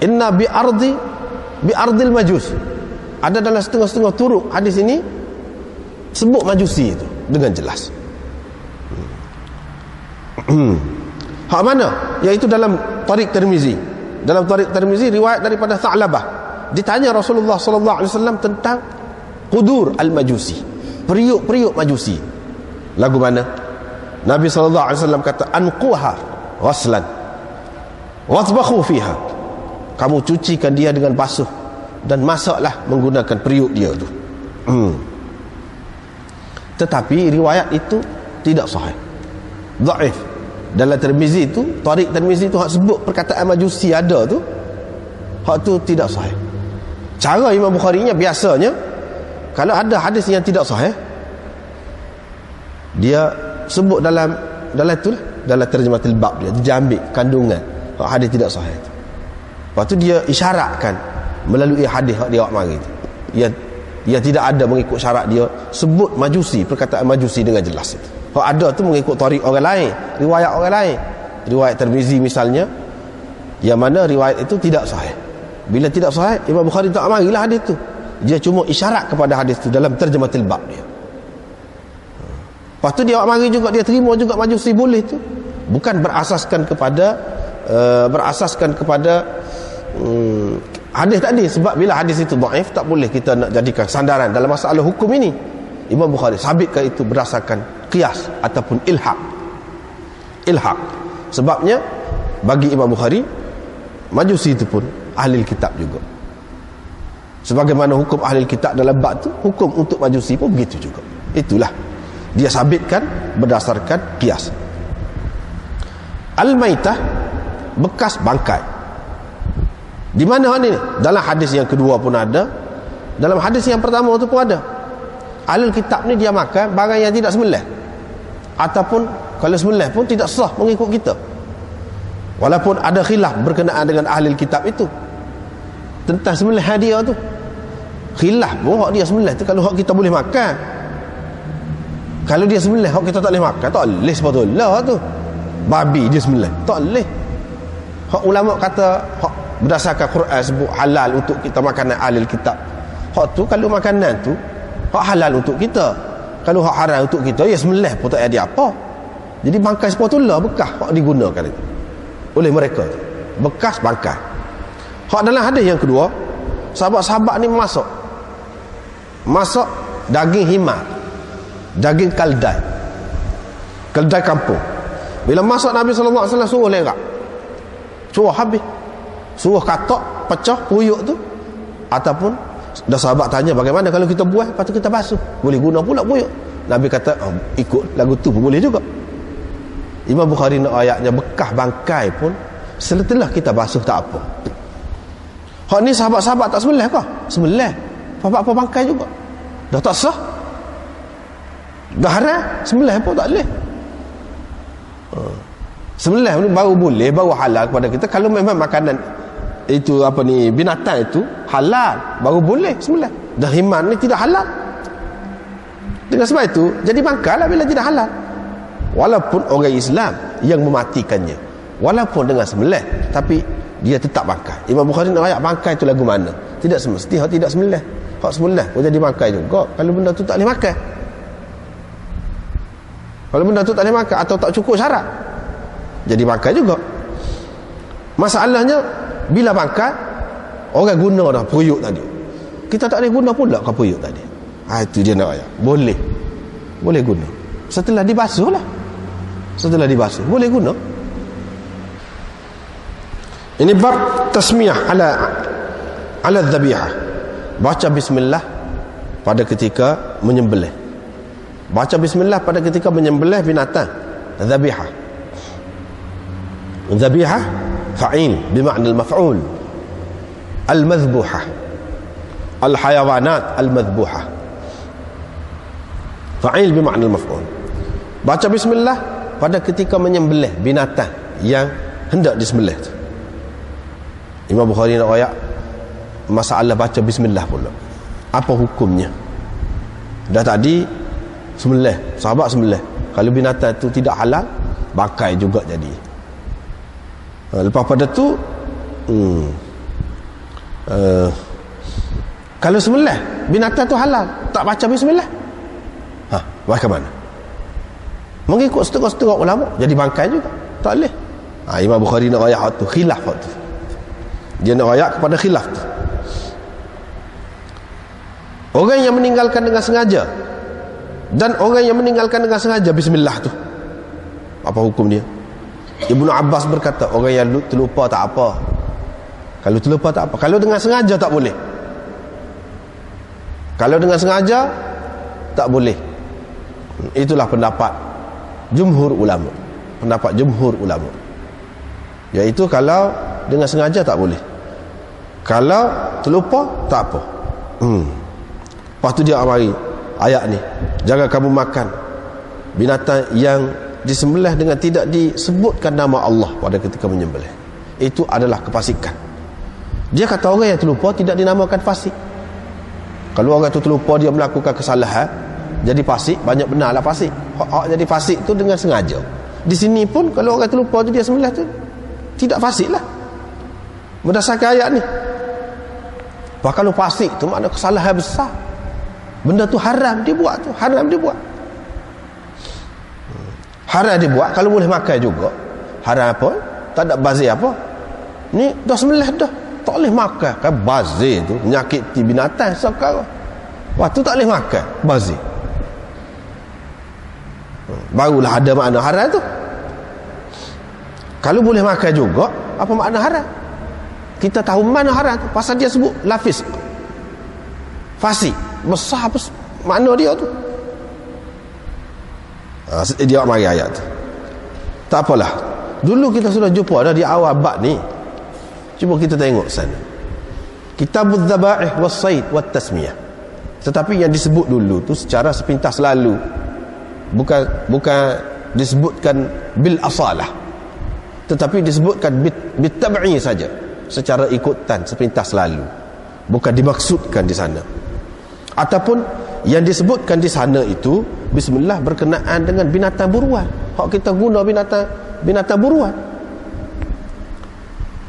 Inna bi ardil Majus. Ada dalam setengah-setengah turuk hadis ini sebut Majusi itu dengan jelas. Hak mana? Iaitu dalam Tariq Tirmizi. Dalam Tariq Tirmizi riwayat daripada Tha'labah. Ditanya Rasulullah sallallahu alaihi wasallam tentang qudur al-Majusi, periuk-periuk Majusi. Lagu mana? Nabi sallallahu alaihi wasallam kata, anquha ghaslan watbakhu fiha. kamu cucikan dia dengan basuh dan masaklah menggunakan periuk dia tu. Tetapi riwayat itu tidak sahih, dhaif. Dalam Tirmizi tu, Tariq Tirmizi tu hak sebut perkataan majusi ada tu, hak tu tidak sahih. Cara Imam Bukhari nya biasanya kalau ada hadis yang tidak sahih, dia sebut dalam tu lah, dalam terjematul bab dia ambil kandungan hadis tidak sahih tu. Lepas tu dia isyaratkan melalui hadis hak dia mari tu. Dia tidak ada mengikut syarat dia sebut majusi, perkataan majusi dengan jelas itu. Hak ada tu mengikut tariq orang lain, riwayat orang lain. Riwayat Tirmizi misalnya, yang mana riwayat itu tidak sahih. Bila tidak sahih, Imam Bukhari tak marilah hadis tu. Dia cuma isyarat kepada hadis tu dalam terjematul bab dia. Lepas tu dia mari juga, dia terima juga majusi boleh tu. Bukan berasaskan kepada hadis tadi. Sebab bila hadis itu dhaif, tak boleh kita nak jadikan sandaran dalam masalah hukum ini. Imam Bukhari sabitkan itu berdasarkan qiyas ataupun ilhaq. Sebabnya bagi Imam Bukhari, majusi itu pun ahli kitab juga. Sebagaimana hukum ahli kitab dalam bab tu, hukum untuk majusi pun begitu juga. Itulah dia sabitkan berdasarkan qiyas. Al-maitah, bekas bangkai. Di mana ni? Dalam hadis yang kedua pun ada, dalam hadis yang pertama tu pun ada. Ahli kitab ni dia makan barang yang tidak sembelih, ataupun kalau sembelih pun tidak sah mengikut kita. Walaupun ada khilaf berkenaan dengan ahli kitab itu tentang sembelih dia tu. Khilaf pun hak dia sembelih tu, kalau hak kita boleh makan. Kalau dia sembelih hak kita tak boleh makan, tak boleh sepatutnya tu. Babi dia sembelih, tak boleh. Hak ulama kata hak berdasarkan Quran sebut halal untuk kita makanan ahli kitab. Hak tu kalau makanan tu hak halal untuk kita. Kalau hak haram untuk kita, ya sembelih pun tak ada apa. Jadi bangkai sepatutnya bekas hak digunakan itu oleh mereka tu. Bekas bangkai. Hak dalam hadis yang kedua, sahabat-sahabat ni masak daging himar, daging kaldai kampung. Bila masak, Nabi SAW suruh lerak, suruh habis, suruh katak, pecah puyuk tu. Ataupun dah sahabat tanya bagaimana kalau kita buah, lepas tu kita basuh, boleh guna pula puyuk. Nabi kata ikut lagu tu pun boleh juga. Imam Bukhari nak ayatnya bekas bangkai pun setelah kita basuh tak apa. Hak ni sahabat-sahabat tak sembelih ke? Sembelih. Apa-apa bangkai juga. Dah tak sah. Dah haram, sembelih pun tak boleh. Sembelih ni baru boleh, baru halal kepada kita kalau memang makanan itu binatang itu halal, baru boleh sembelih. Dah himar ni tidak halal. Dengan sebab itu jadi bangkai lah bila tidak halal. Walaupun orang Islam yang mematikannya, walaupun dengan sembelih, tapi dia tetap bangkai. Imam Bukhari nak ayat bangkai itu lagu mana? Tidak semesti hak tidak sembelih. Hak sembelih pun jadi bangkai juga kalau benda tu tak boleh makan. Kalau benda tu tak boleh makan atau tak cukup syarat, jadi bangkai juga. Masalahnya bila bangkai, orang guna dah puyuk tadi, kita tak boleh guna pula ke puyuk tadi. Itu dia nak ayat. Boleh guna setelah dibasuh lah. Setelah dibasuh boleh guna. Ini bab tasmiyah ala dhabihah. Baca bismillah pada ketika menyembelih. Baca bismillah pada ketika menyembelih binatang. Dhabihah. Dhabihah fa'il bermakna al-maf'ul. Al-madhbuhah. Al-hayawanat al-madhbuhah. Fa'il bermakna al-maf'ul. Baca bismillah pada ketika menyembelih binatang yang hendak disembelih tu. Imam Bukhari nak ayat masalah baca bismillah pula. Apa hukumnya? Dah tadi sembelih, sahabat sembelih. Kalau binatang tu tidak halal, bangkai juga jadi. Lepas pada tu kalau sembelih binatang tu halal, tak baca bismillah, bagaimana? Mengikut setengah-setengah ulama jadi bangkai juga, tak boleh. Imam Bukhari nak ayat tu khilaf tu. Dia nak ayat kepada khilaf tu. Orang yang meninggalkan dengan sengaja dan orang yang meninggalkan dengan sengaja bismillah tu, apa hukum dia? Ibnu Abbas berkata orang yang terlupa tak apa, Kalau terlupa tak apa. Kalau dengan sengaja tak boleh. Kalau dengan sengaja tak boleh. Itulah pendapat jumhur ulama. Pendapat jumhur ulama. Iaitu kalau dengan sengaja tak boleh. Kalau terlupa tak apa. Lepas tu dia amari ayat ni. Jangan kamu makan binatang yang disembelih dengan tidak disebutkan nama Allah pada ketika menyembelih. Itu adalah kefasikan. Dia kata orang yang terlupa tidak dinamakan fasik. Kalau orang tu terlupa dia melakukan kesalahan, jadi fasik, banyak benarlah fasik. Hak jadi fasik tu dengan sengaja. Di sini pun kalau orang terlupa tu dia sembelih tu tidak fasik lah, berdasarkan ayat ni. Bahkan kalau fasik tu makna kesalahan besar. Benda tu haram dia buat tu, haram dia buat. Haram dia buat, kalau boleh makan juga. Haram apa? Tak ada bazir apa. Ni dah sembelih dah, tak boleh makan. Kan bazir tu menyakiti binatang sekarang. Waktu tak boleh makan, bazir. Barulah ada makna haram tu. Kalau boleh makan juga, apa makna haram? Kita tahu mana haram tu, pasal dia sebut lafis fasik. Besar apa makna dia tu. Dia mari ayat tu. Tak apalah. Dulu kita sudah jumpa dah di awal bab ni. Cuba kita tengok sana. Kitabuz Dzabaih was-Sayd wat-Tasmiyah. Tetapi yang disebut dulu tu secara sepintas lalu. Bukan disebutkan bil asalah. Tetapi disebutkan bit tab'i saja. Secara ikutan sepintas lalu. Bukan dimaksudkan di sana. Ataupun yang disebutkan di sana itu bismillah berkenaan dengan binatang buruan. Hak kita guna binatang buruan.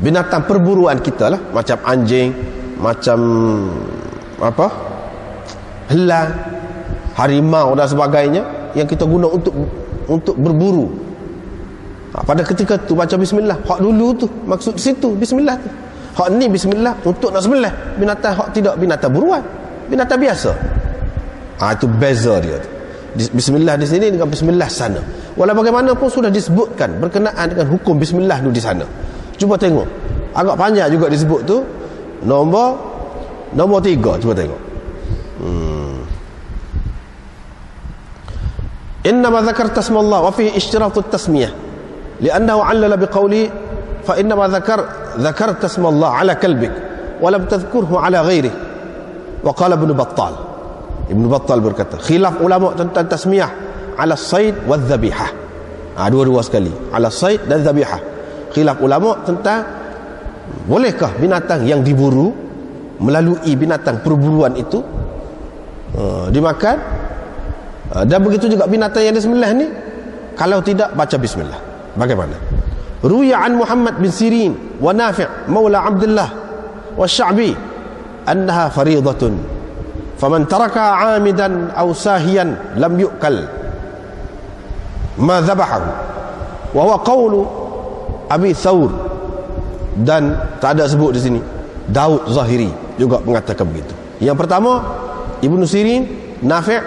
Binatang perburuan kita lah, macam anjing, macam apa? Helang, harimau dan sebagainya yang kita guna untuk berburu. Pada ketika tu baca bismillah. Hak dulu tu maksud di situ bismillah tu. Hak ni bismillah untuk nak sembelih binatang hak tidak binatang buruan, binatang biasa. Itu beza dia tu. Bismillah di sini dengan bismillah sana. Walau bagaimanapun sudah disebutkan berkenaan dengan hukum bismillah tu di sana. Cuba tengok. Agak panjang juga disebut tu. Nombor 3. Cuba tengok. Innama dzakarta ismallah wa fihi ishtiratut tasmiyah. Li'annahu 'allala biqawli fa innama dzakarta ismallah 'ala kalbik wa lam tadhkurhu 'ala ghairihi. Wa qala Ibn Battal berkata, khilaf ulama tentang tasmiyah ala sayd wa dhabihah. Dua-dua sekali, ala sayd dan dhabihah. Khilaf ulama tentang bolehkah binatang yang diburu melalui binatang perburuan itu dimakan, dan begitu juga binatang yang disembelih ni kalau tidak baca bismillah. Bagaimana? Ruya an Muhammad bin Sirin wa Nafi' maula Abdullah wa Sya'bi annaha fariidatun faman taraka 'amidan aw sahiyan lam yu'kal ma dhabahu wa huwa qawlu Abi Thawr. Dan tak ada sebut di sini, Daud Zahiri juga mengatakan begitu. Yang pertama Ibnu Sirin, Nafi',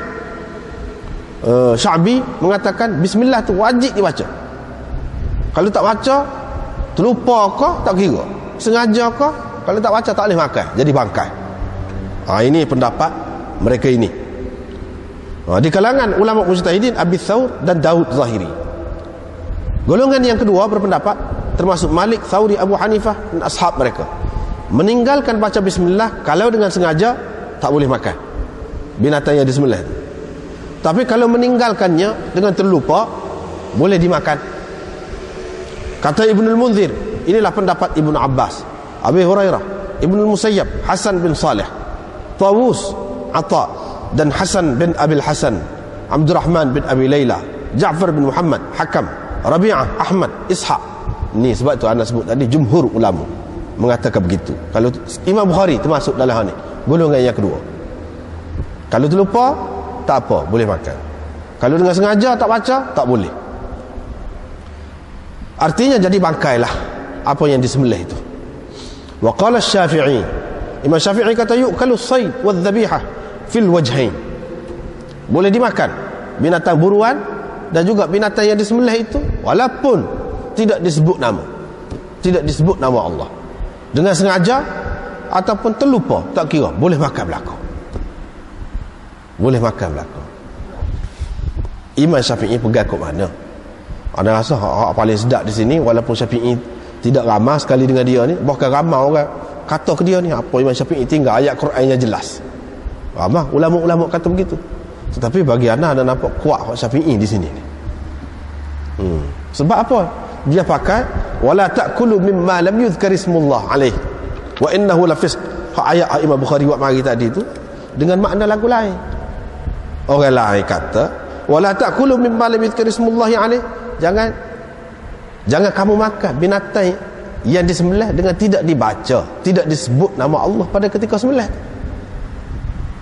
Sya'bi mengatakan bismillah tu wajib dibaca. Kalau tak baca, terlupa ke tak kira, sengaja ke, kalau tak baca tak boleh makan, jadi bangkai. Ini pendapat mereka ini. Di kalangan ulama mujtahidin Abi Thawr dan Daud Zahiri. Golongan yang kedua berpendapat, termasuk Malik, Thawri, Abu Hanifah dan ashab mereka, meninggalkan baca bismillah kalau dengan sengaja tak boleh makan binatang yang disembelih. Tapi kalau meninggalkannya dengan terlupa boleh dimakan. Kata Ibnul Munzir, inilah pendapat Ibnu Abbas, Abi Hurairah, Ibnul Musayyab, Hasan bin Salih, Tawus, Atha dan Hasan bin Abil Hasan, Abdurrahman bin Abi Layla, Ja'far bin Muhammad, Hakam, Rabi'ah, Ahmad, Ishaq. Ini sebab tu anda sebut tadi jumhur ulama mengatakan begitu. Kalau Imam Bukhari termasuk dalam hal ni, golongan yang kedua. Kalau terlupa tak apa, boleh makan. Kalau dengan sengaja tak baca, tak boleh. Artinya jadi bangkailah apa yang disembelih itu. Wa qala Syafi'i, Imam Syafi'i kata yu'kalu as-sayd wadh-dhabihah fil wajhain. Boleh dimakan binatang buruan dan juga binatang yang disembelih itu walaupun tidak disebut nama. Tidak disebut nama Allah. dengan sengaja ataupun terlupa, tak kira, boleh makan belaka. Boleh makan belaka. Imam Syafi'i pegang kat mana? Ada rasa hak paling sedap di sini, walaupun Syafi'i tidak ramah sekali dengan dia ni, bahkan ramai orang kata ke dia ni, apa Imam Syafi'i tinggal ayat Quran yang jelas. Ramah ulama-ulama kata begitu. Tetapi bagi ana ada nampak kuat hak Syafi'i di sini ni. Sebab apa? Dia pakai wala ta'kulu mimma lam yuzkar ismullah alaih wa innahu lafisq. Hak ayat Imam Bukhari buat mari tadi tu dengan makna lagu lain. Orang lain kata wala ta'kulu mimma lam yuzkar ismullah alaih, jangan kamu makan binatang yang disembelih dengan tidak dibaca, tidak disebut nama Allah pada ketika sembelih.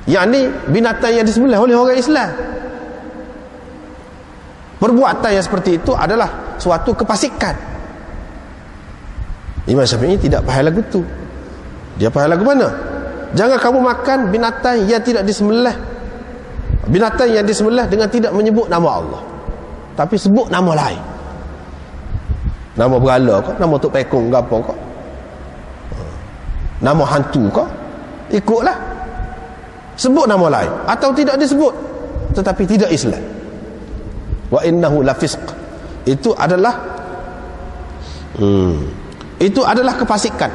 Yang ni binatang yang disembelih oleh orang Islam. Perbuatan yang seperti itu adalah suatu kefasikan. Imam Syafi'i tidak faham lagu tu. Dia faham lagu mana? Jangan kamu makan binatang yang tidak disembelih. Binatang yang disembelih dengan tidak menyebut nama Allah, tapi sebut nama lain. Nama berhala kau, nama Tok Pekong ke apa kau, nama hantu kau, ikutlah. Sebut nama lain atau tidak disebut, tetapi tidak Islam. Wa innahu lafisq. Itu adalah kefasikan.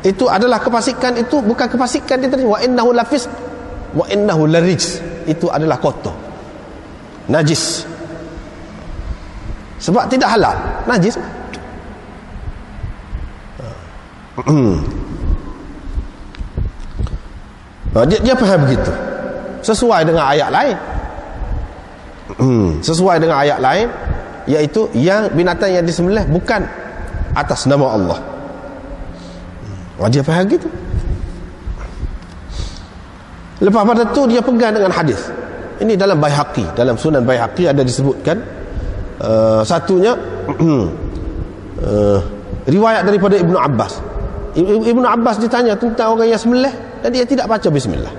Itu adalah kefasikan. Itu bukan kefasikan dia tadi. Wa innahu lafisq wa innahu larijs. Itu adalah kotor, najis. Sebab tidak halal, najis. Dia faham begitu sesuai dengan ayat lain. Sesuai dengan ayat lain, iaitu yang binatang yang disembelih bukan atas nama Allah. Dia faham gitu. Lepas pada tu dia pegang dengan hadis. Ini dalam Baihaqi, dalam Sunan Baihaqi ada disebutkan satunya riwayat daripada Ibnu Abbas. Ibnu Abbas ditanya tentang orang yang sembelih dan dia tidak baca bismillah.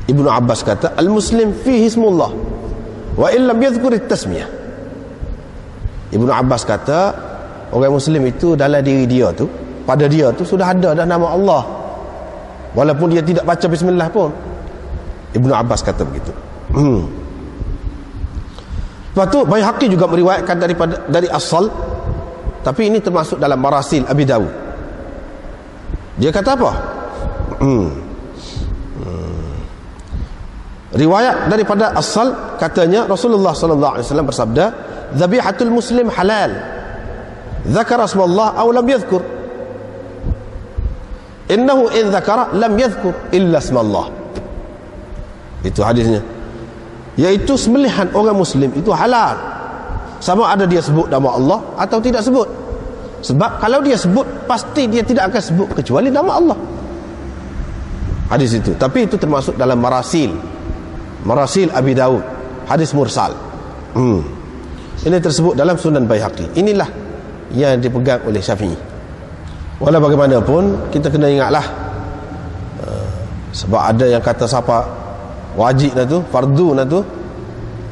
Ibnu Abbas kata al-muslim fihi ismullah wa illam yadhkur at-tasmiyah. Ibnu Abbas kata orang muslim itu dalam diri dia tu, pada dia tu sudah ada dah nama Allah, walaupun dia tidak baca bismillah pun. Ibnu Abbas kata begitu. Lepas tu Baihaqi juga meriwayatkan dari As-Sal, tapi ini termasuk dalam Marasil Abi Dawud. Dia kata apa? Riwayat daripada As-Sal katanya Rasulullah sallallahu alaihi wasallam bersabda, "Dhabihatul muslim halal. Dzakara ismallah aw lam yadhkur. Innahu in dzakara lam yadhkur illa ismallah." Itu hadisnya. Yaitu sembelihan orang muslim itu halal, sama ada dia sebut nama Allah atau tidak sebut. Sebab kalau dia sebut, pasti dia tidak akan sebut kecuali nama Allah. Hadis itu. Tapi itu termasuk dalam Marasil Abi Daud, hadis mursal. Ini tersebut dalam Sunan Baihaqi. Inilah yang dipegang oleh Syafi'i. Walau bagaimanapun kita kena ingatlah, sebab ada yang kata siapa wajib lah tu, fardu lah tu,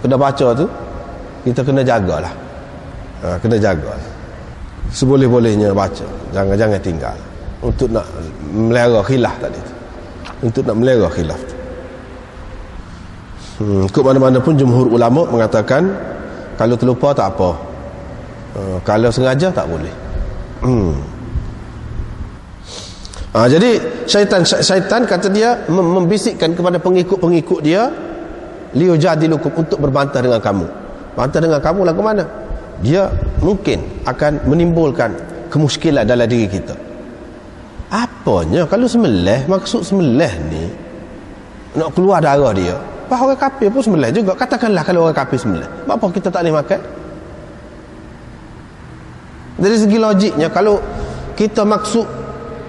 kena baca tu, kita kena jagalah. Kena jaga. Seboleh-bolehnya baca, jangan tinggal untuk nak melera khilaf tadi tu. Untuk nak melera khilaf tu. Ke mana-mana pun jumhur ulama mengatakan kalau terlupa tak apa, kalau sengaja tak boleh. Jadi syaitan kata dia membisikkan kepada pengikut-pengikut dia, liyujadilukum, untuk berbantah dengan kamu. Bantah dengan kamu lah ke mana? Dia mungkin akan menimbulkan kemuskilan dalam diri kita. Apanya kalau sembelih, maksud sembelih ni nak keluar darah dia. Orang kafir pun sembelih juga. Katakanlah kalau orang kafir sembelih, apa kita tak boleh makan? Dari segi logiknya, kalau kita maksud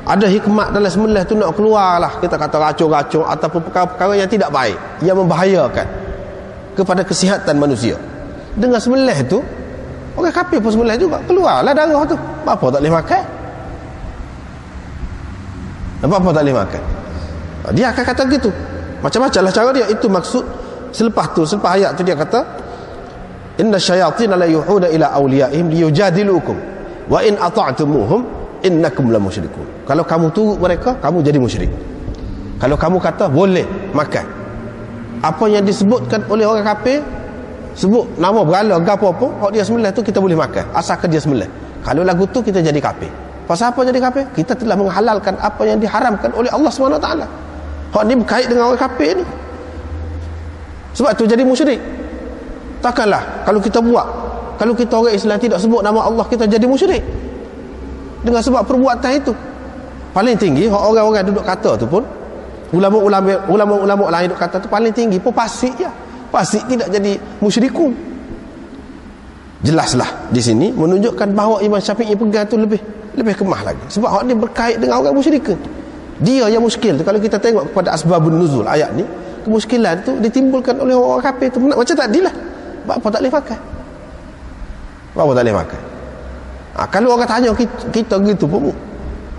ada hikmat dalam sembelih tu nak keluarlah, kita kata racun-racun ataupun perkara-perkara yang tidak baik, yang membahayakan kepada kesihatan manusia, dengan sembelih tu orang kafir pun sembelih juga, keluarlah darah tu, apa tak boleh makan? Apa tak boleh makan? Dia akan kata gitu. Macam-macam lah cara dia. Itu maksud selepas ayat tu dia kata, inna syayatin la yuhuda ila awliyaihim liyujadilukum. wa in ata'tumuhum innakum lamusyrikun. Kalau kamu turut mereka, kamu jadi musyrik. Kalau kamu kata boleh makan apa yang disebutkan oleh orang kafir, sebut nama berhala ke apa-apa, hak dia sembelih tu kita boleh makan asalkan dia sembelih. Kalau lagu tu kita jadi kafir. Pasal apa jadi kafir? Kita telah menghalalkan apa yang diharamkan oleh Allah SWT. Hak ni berkait dengan orang kafir ni. Sebab tu jadi musyrik. Takkanlah kalau kita buat, kalau kita orang Islam tidak sebut nama Allah, kita jadi musyrik dengan sebab perbuatan itu. Paling tinggi orang-orang duduk kata tu pun, ulama-ulama lain duduk kata tu paling tinggi pun fasik je. Fasik tidak jadi musyrikun. Jelaslah di sini menunjukkan bahawa Imam Syafi'i pegang tu lebih kemah lagi. Sebab hak ni berkait dengan orang musyrikun. Dia yang muskil tu. Kalau kita tengok kepada asbabun nuzul ayat ni, kemuskilan tu ditimbulkan oleh orang kafir tu. Macam tadilah. Apa tak boleh pakai? Apa tak boleh pakai? Kalau orang tanya kita gitu pun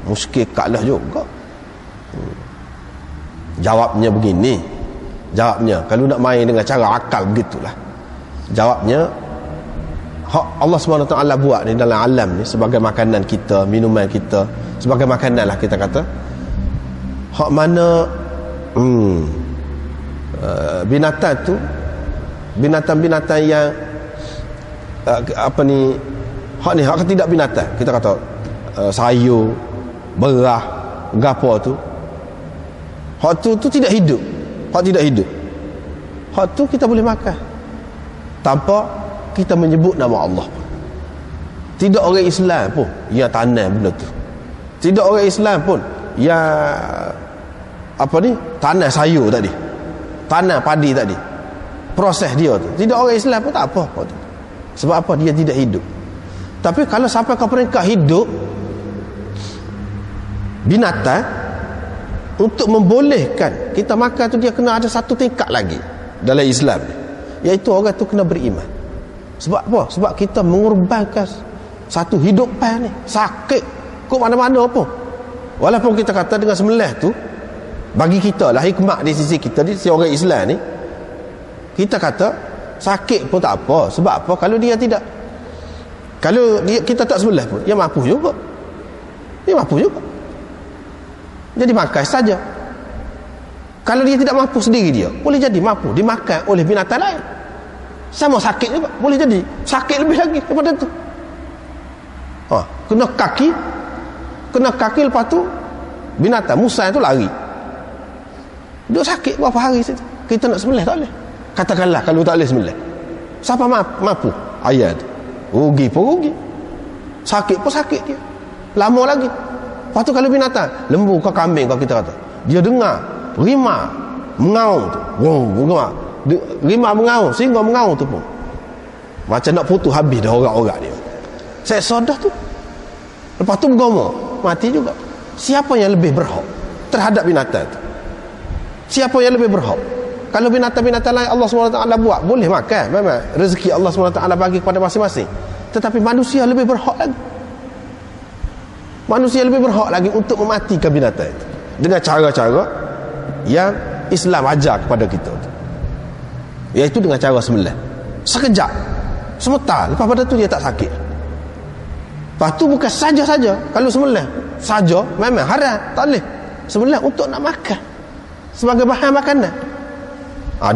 muskil kalah juga. Jawabnya begini. Jawabnya kalau nak main dengan cara akal begitulah. Jawabnya Allah SWT buat ni dalam alam ni sebagai makanan kita, minuman kita, sebagai makanan lah kita kata. Hak mana binatang tu, binatang-binatang yang apa ni, hak tidak binatang, kita kata sayur, berah, gapo tu, hak tu tidak hidup. Hak tidak hidup. Hak tu kita boleh makan tanpa kita menyebut nama Allah. Tidak orang Islam pun yang tanam benda tu. Tidak orang Islam pun yang apa ni, tanam sayur tadi, tanam padi tadi, proses dia tu. Tidak orang Islam pun tak apa tu. Sebab apa? Dia tidak hidup. Tapi kalau sampai ke peringkat hidup binatang, untuk membolehkan kita makan tu, dia kena ada satu tingkat lagi dalam Islam ni, iaitu orang tu kena beriman. Sebab apa? Sebab kita mengorbankan satu hidupan ni, sakit kok mana-mana pun. Walaupun kita kata dengan sembelih tu, bagi kita lah hikmah di sisi kita, di sisi orang Islam ni, kita kata sakit pun tak apa. Sebab apa? Kalau dia tidak, kalau dia, kita tak sembelih pun, dia mampu juga. Dia mampu juga. Jadi makan saja. Kalau dia tidak mampu sendiri, dia boleh jadi mampu dimakan oleh binatang lain. Sama sakit juga, boleh jadi sakit lebih lagi daripada tu. Kena kaki, lepas tu binatang musang tu lari, duduk sakit berapa hari situ. Kita nak sembelih tak boleh. Katakanlah kalau tak boleh sembelih, siapa mampu? Ayat rugi pun rugi, sakit pun sakit dia, lama lagi. Lepas tu kalau binatang, lembu ke kambing kalau kita kata, dia dengar rimau mengaung tu, rimau mengaung, singa mengaung tu pun macam nak putus habis dah orang-orang dia. Saya sodah tu, lepas tu bergomong, mati juga. Siapa yang lebih berhak terhadap binatang tu? Siapa yang lebih berhak? Kalau binatang-binatang lain Allah SWT buat, boleh makan, memang rezeki Allah SWT bagi kepada masing-masing. Tetapi manusia lebih berhak lagi. Manusia lebih berhak lagi untuk mematikan binatang itu dengan cara-cara yang Islam ajar kepada kita tu, iaitu dengan cara sembelih sekejap, sebentar, lepas pada tu dia tak sakit. Lepas tu bukan saja-saja kalau sembelih saja memang haram, tak boleh. Sembelih untuk nak makan sebagai bahan makanan.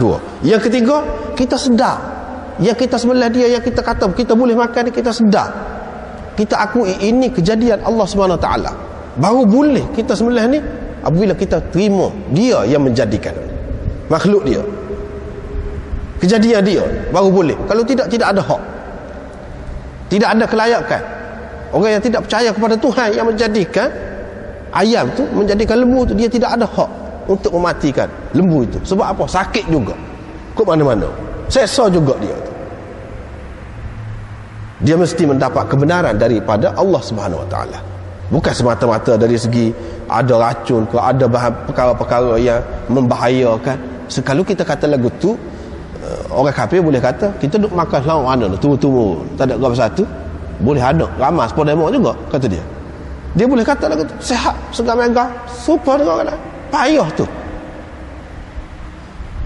Dua. Yang ketiga, kita sedar yang kita sembelih dia, yang kita kata kita boleh makan, kita sedar, kita akui ini kejadian Allah SWT. Baru boleh kita sembelih ni apabila kita terima dia yang menjadikan makhluk dia, kejadian dia, baru boleh. Kalau tidak, tidak ada hak, tidak ada kelayakan. Orang yang tidak percaya kepada Tuhan yang menjadikan ayam tu, menjadikan lembu tu, dia tidak ada hak untuk mematikan lembu itu. Sebab apa? Sakit juga ke mana-mana, sesa juga dia tu. Dia mesti mendapat kebenaran daripada Allah Subhanahu Wa Taala, bukan semata-mata dari segi ada racun ke, ada bahan perkara-perkara yang membahayakan. Kalau kita kata lagu tu, orang kafir boleh kata kita duk makan selama mana tu tak ada apa satu, boleh ada ramas pada demo juga, kata dia. Dia boleh kata lagu tu sehat, segar megah, super dengan orang lain. Payah tu.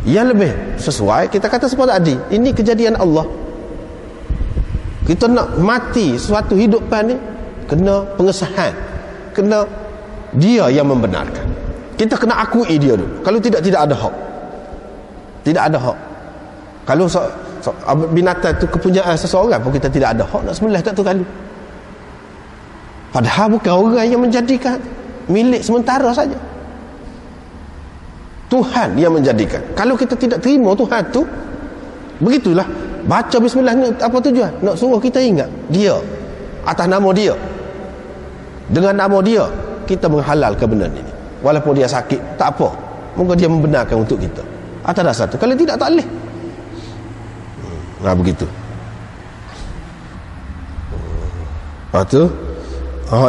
Yang lebih sesuai kita kata seperti tadi, ini kejadian Allah. Kita nak mati sesuatu hidupan ni kena pengesahan, kena dia yang membenarkan. Kita kena akui dia dulu. Kalau tidak ada hak. Tidak ada hak. Kalau binatang tu kepunyaan seseorang pun kita tidak ada hak nak sembelih tak tu kali. Padahal bukan orang yang menjadikan, milik sementara saja. Tuhan yang menjadikan. Kalau kita tidak terima Tuhan tu, begitulah. Baca bismillah ni apa tujuan? Nak suruh kita ingat dia, atas nama dia, dengan nama dia kita menghalalkan benda ni. Walaupun dia sakit, tak apa, moga dia membenarkan untuk kita atas dasar tu. Kalau tidak, tak boleh. Nah, begitu. Lepas tu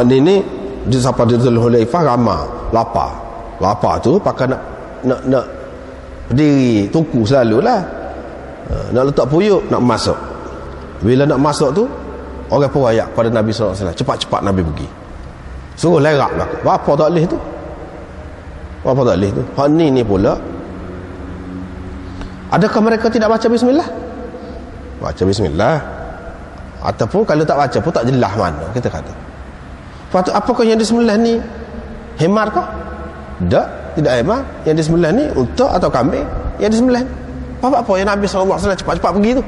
ni dia siapa dia Dzulhulaifah ramah lapar tu pakai nak berdiri tuku selalulah, nak letak puyuk, nak masuk. Bila nak masuk tu, orang pun rayak pada Nabi SAW, cepat-cepat Nabi pergi, suruh lerak belakang. Apa tak boleh tu? Apa tak boleh tu? Hak ni pula, adakah mereka tidak baca bismillah? Baca bismillah. Ataupun kalau tak baca pun tak jelas mana kita kata. Lepas tu, apakah yang disembelih ni hemar kah? Tidak hemar. Yang disembelih ni unta atau kambing yang disembelih. Apa yang Nabi SAW cepat-cepat pergi tu?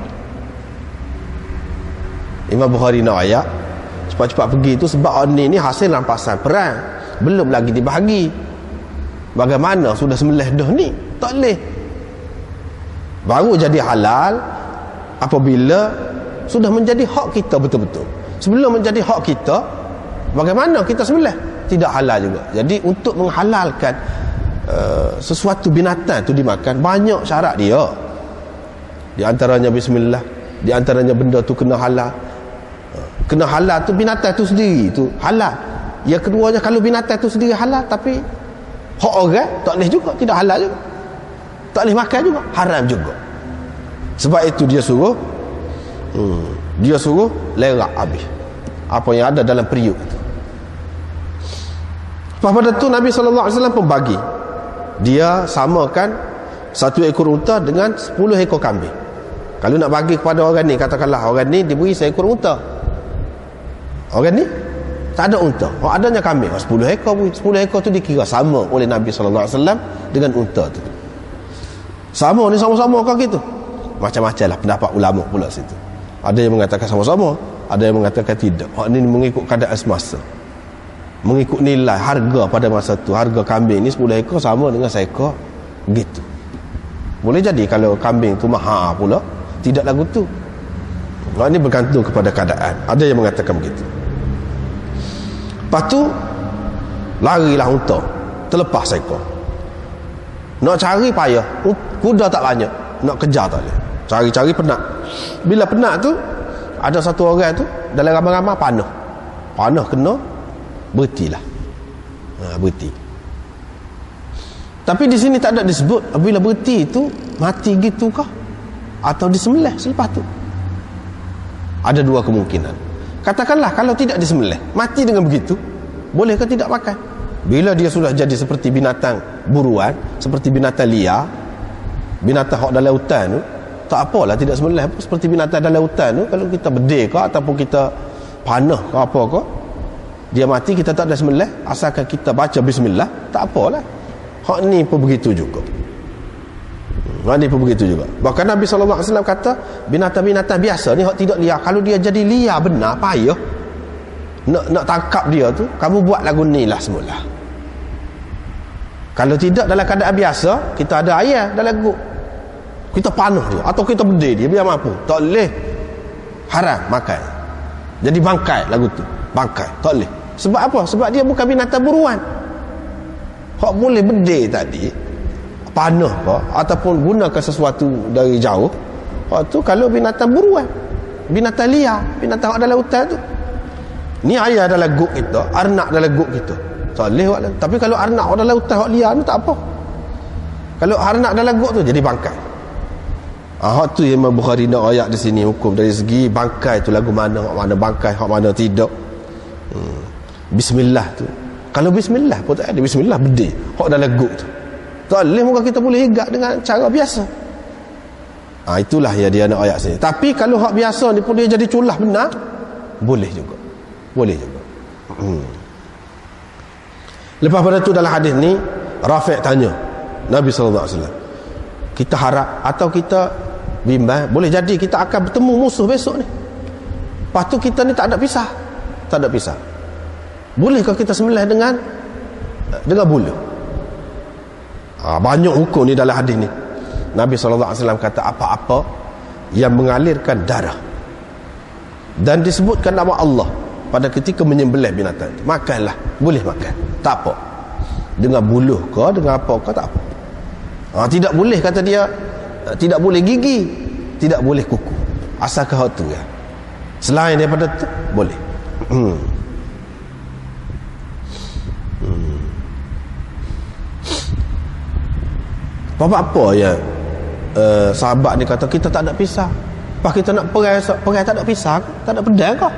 Imam Bukhari nak ayat cepat-cepat pergi tu sebab ni hasil rampasan perang, belum lagi dibahagi. Bagaimana sudah sembelih dah ni? Tak boleh. Baru jadi halal apabila sudah menjadi hak kita betul-betul. Sebelum menjadi hak kita, bagaimana kita sembelih? Tidak halal juga. Jadi untuk menghalalkan sesuatu binatang tu dimakan, banyak syarat dia. Di antaranya bismillah, di antaranya benda tu kena halal. Kena halal tu binatang tu sendiri tu halal. Yang keduanya, kalau binatang tu sendiri halal tapi hak orang, tak boleh juga, tidak halal juga. Tak boleh makan juga, haram juga. Sebab itu dia suruh lerak habis apa yang ada dalam periuk itu. Pada tu Nabi SAW pun bagi, dia samakan 1 ekor unta dengan 10 ekor kambing. Kalau nak bagi kepada orang ni, katakanlah orang ni diberi 1 ekor unta, orang ni tak ada unta, adanya kambing, 10 ekor pun. 10 ekor tu dikira sama oleh Nabi SAW dengan unta tu. Sama ni, sama-sama kau gitu. Macam-macam lah pendapat ulama pula situ. Ada yang mengatakan sama-sama, ada yang mengatakan tidak. Hak ni mengikut keadaan semasa, mengikut nilai harga pada masa tu. Harga kambing ni 10 ekor sama dengan 1 ekor gitu. Boleh jadi kalau kambing tu mahal pula, tidak lagu tu. Hak ni bergantung kepada keadaan. Ada yang mengatakan begitu. Lepas tu larilah unta, terlepas 1 ekor. Nak cari payah, kuda tak banyak, nak kejar tak boleh. Cari-cari penat. Bila penat tu, ada satu orang tu dalam ramai-ramai panah kena, berhentilah. Berhenti. Tapi di sini tak ada disebut apabila berhenti itu mati gitu kah atau disembelih selepas tu. Ada 2 kemungkinan. Katakanlah kalau tidak disembelih, mati dengan begitu, bolehkah tidak makan? Bila dia sudah jadi seperti binatang buruan, seperti binatang liar, binatang hak dalam hutan tu, tak apalah tidak sembelih. Seperti binatang dalam hutan tu, kalau kita bedil ke ataupun kita panah ke apa ke, dia mati kita tak ada sembelih, asalkan kita baca bismillah, tak apalah. Hak ni pun begitu juga. Hak ni pun begitu juga. Bahkan Nabi SAW kata, binatang-binatang biasa ni hak tidak liar, kalau dia jadi liar benar, payah nak tangkap dia tu, kamu buat lagu ni lah semula. Kalau tidak dalam keadaan biasa, kita ada ayam dalam guk, kita panah dia atau kita bedil dia, biar mampu, tak boleh, haram makan. Jadi bangkai lagu tu, bangkai, tak boleh. Sebab apa? Sebab dia bukan binatang buruan. Hak boleh bedil tadi, panah ke ataupun gunakan sesuatu dari jauh, hak tu kalau binatang buruan, binatang liar, binatang hak dalam hutan tu. Ni ayah dalam guk kita, arnak dalam guk kita, tak boleh buat. Tapi kalau arnak hak dalam hutan hak liar ni tak apa. Kalau arnak dalam guk tu jadi bangkai. Hak tu yang Imam Bukhari nak ayat di sini hukum dari segi bangkai tu lagu mana, hak mana bangkai, hak mana tidak. Bismillah tu, kalau bismillah pun tak ada, bismillah bedil hak dalam guk tu, tak boleh. Moga kita boleh higap dengan cara biasa. Itulah yang dia nak ayat sini. Tapi kalau hak biasa ni pun dia jadi culah benar, boleh juga. Boleh juga. Lepas pada tu dalam hadis ni Rafi' tanya Nabi SAW, kita harap atau kita bimbang, boleh jadi kita akan bertemu musuh besok ni, lepas tu kita ni tak ada pisah. Tak ada pisah. Bolehkah kita sembelih dengan bulu? Banyak hukum ni dalam hadis ni. Nabi SAW kata apa-apa yang mengalirkan darah dan disebutkan nama Allah pada ketika menyembelih binatang itu, makanlah, boleh makan, tak apa. Dengan buluh ke, dengan apa ke, tak apa. Tidak boleh, kata dia, tidak boleh gigi, tidak boleh kuku, asalkan hal tu ya. Selain daripada tu boleh. Apa-apa ya, sahabat ni kata kita tak ada pisah, pas kita nak perai tak ada pisah, tak ada pedang kah,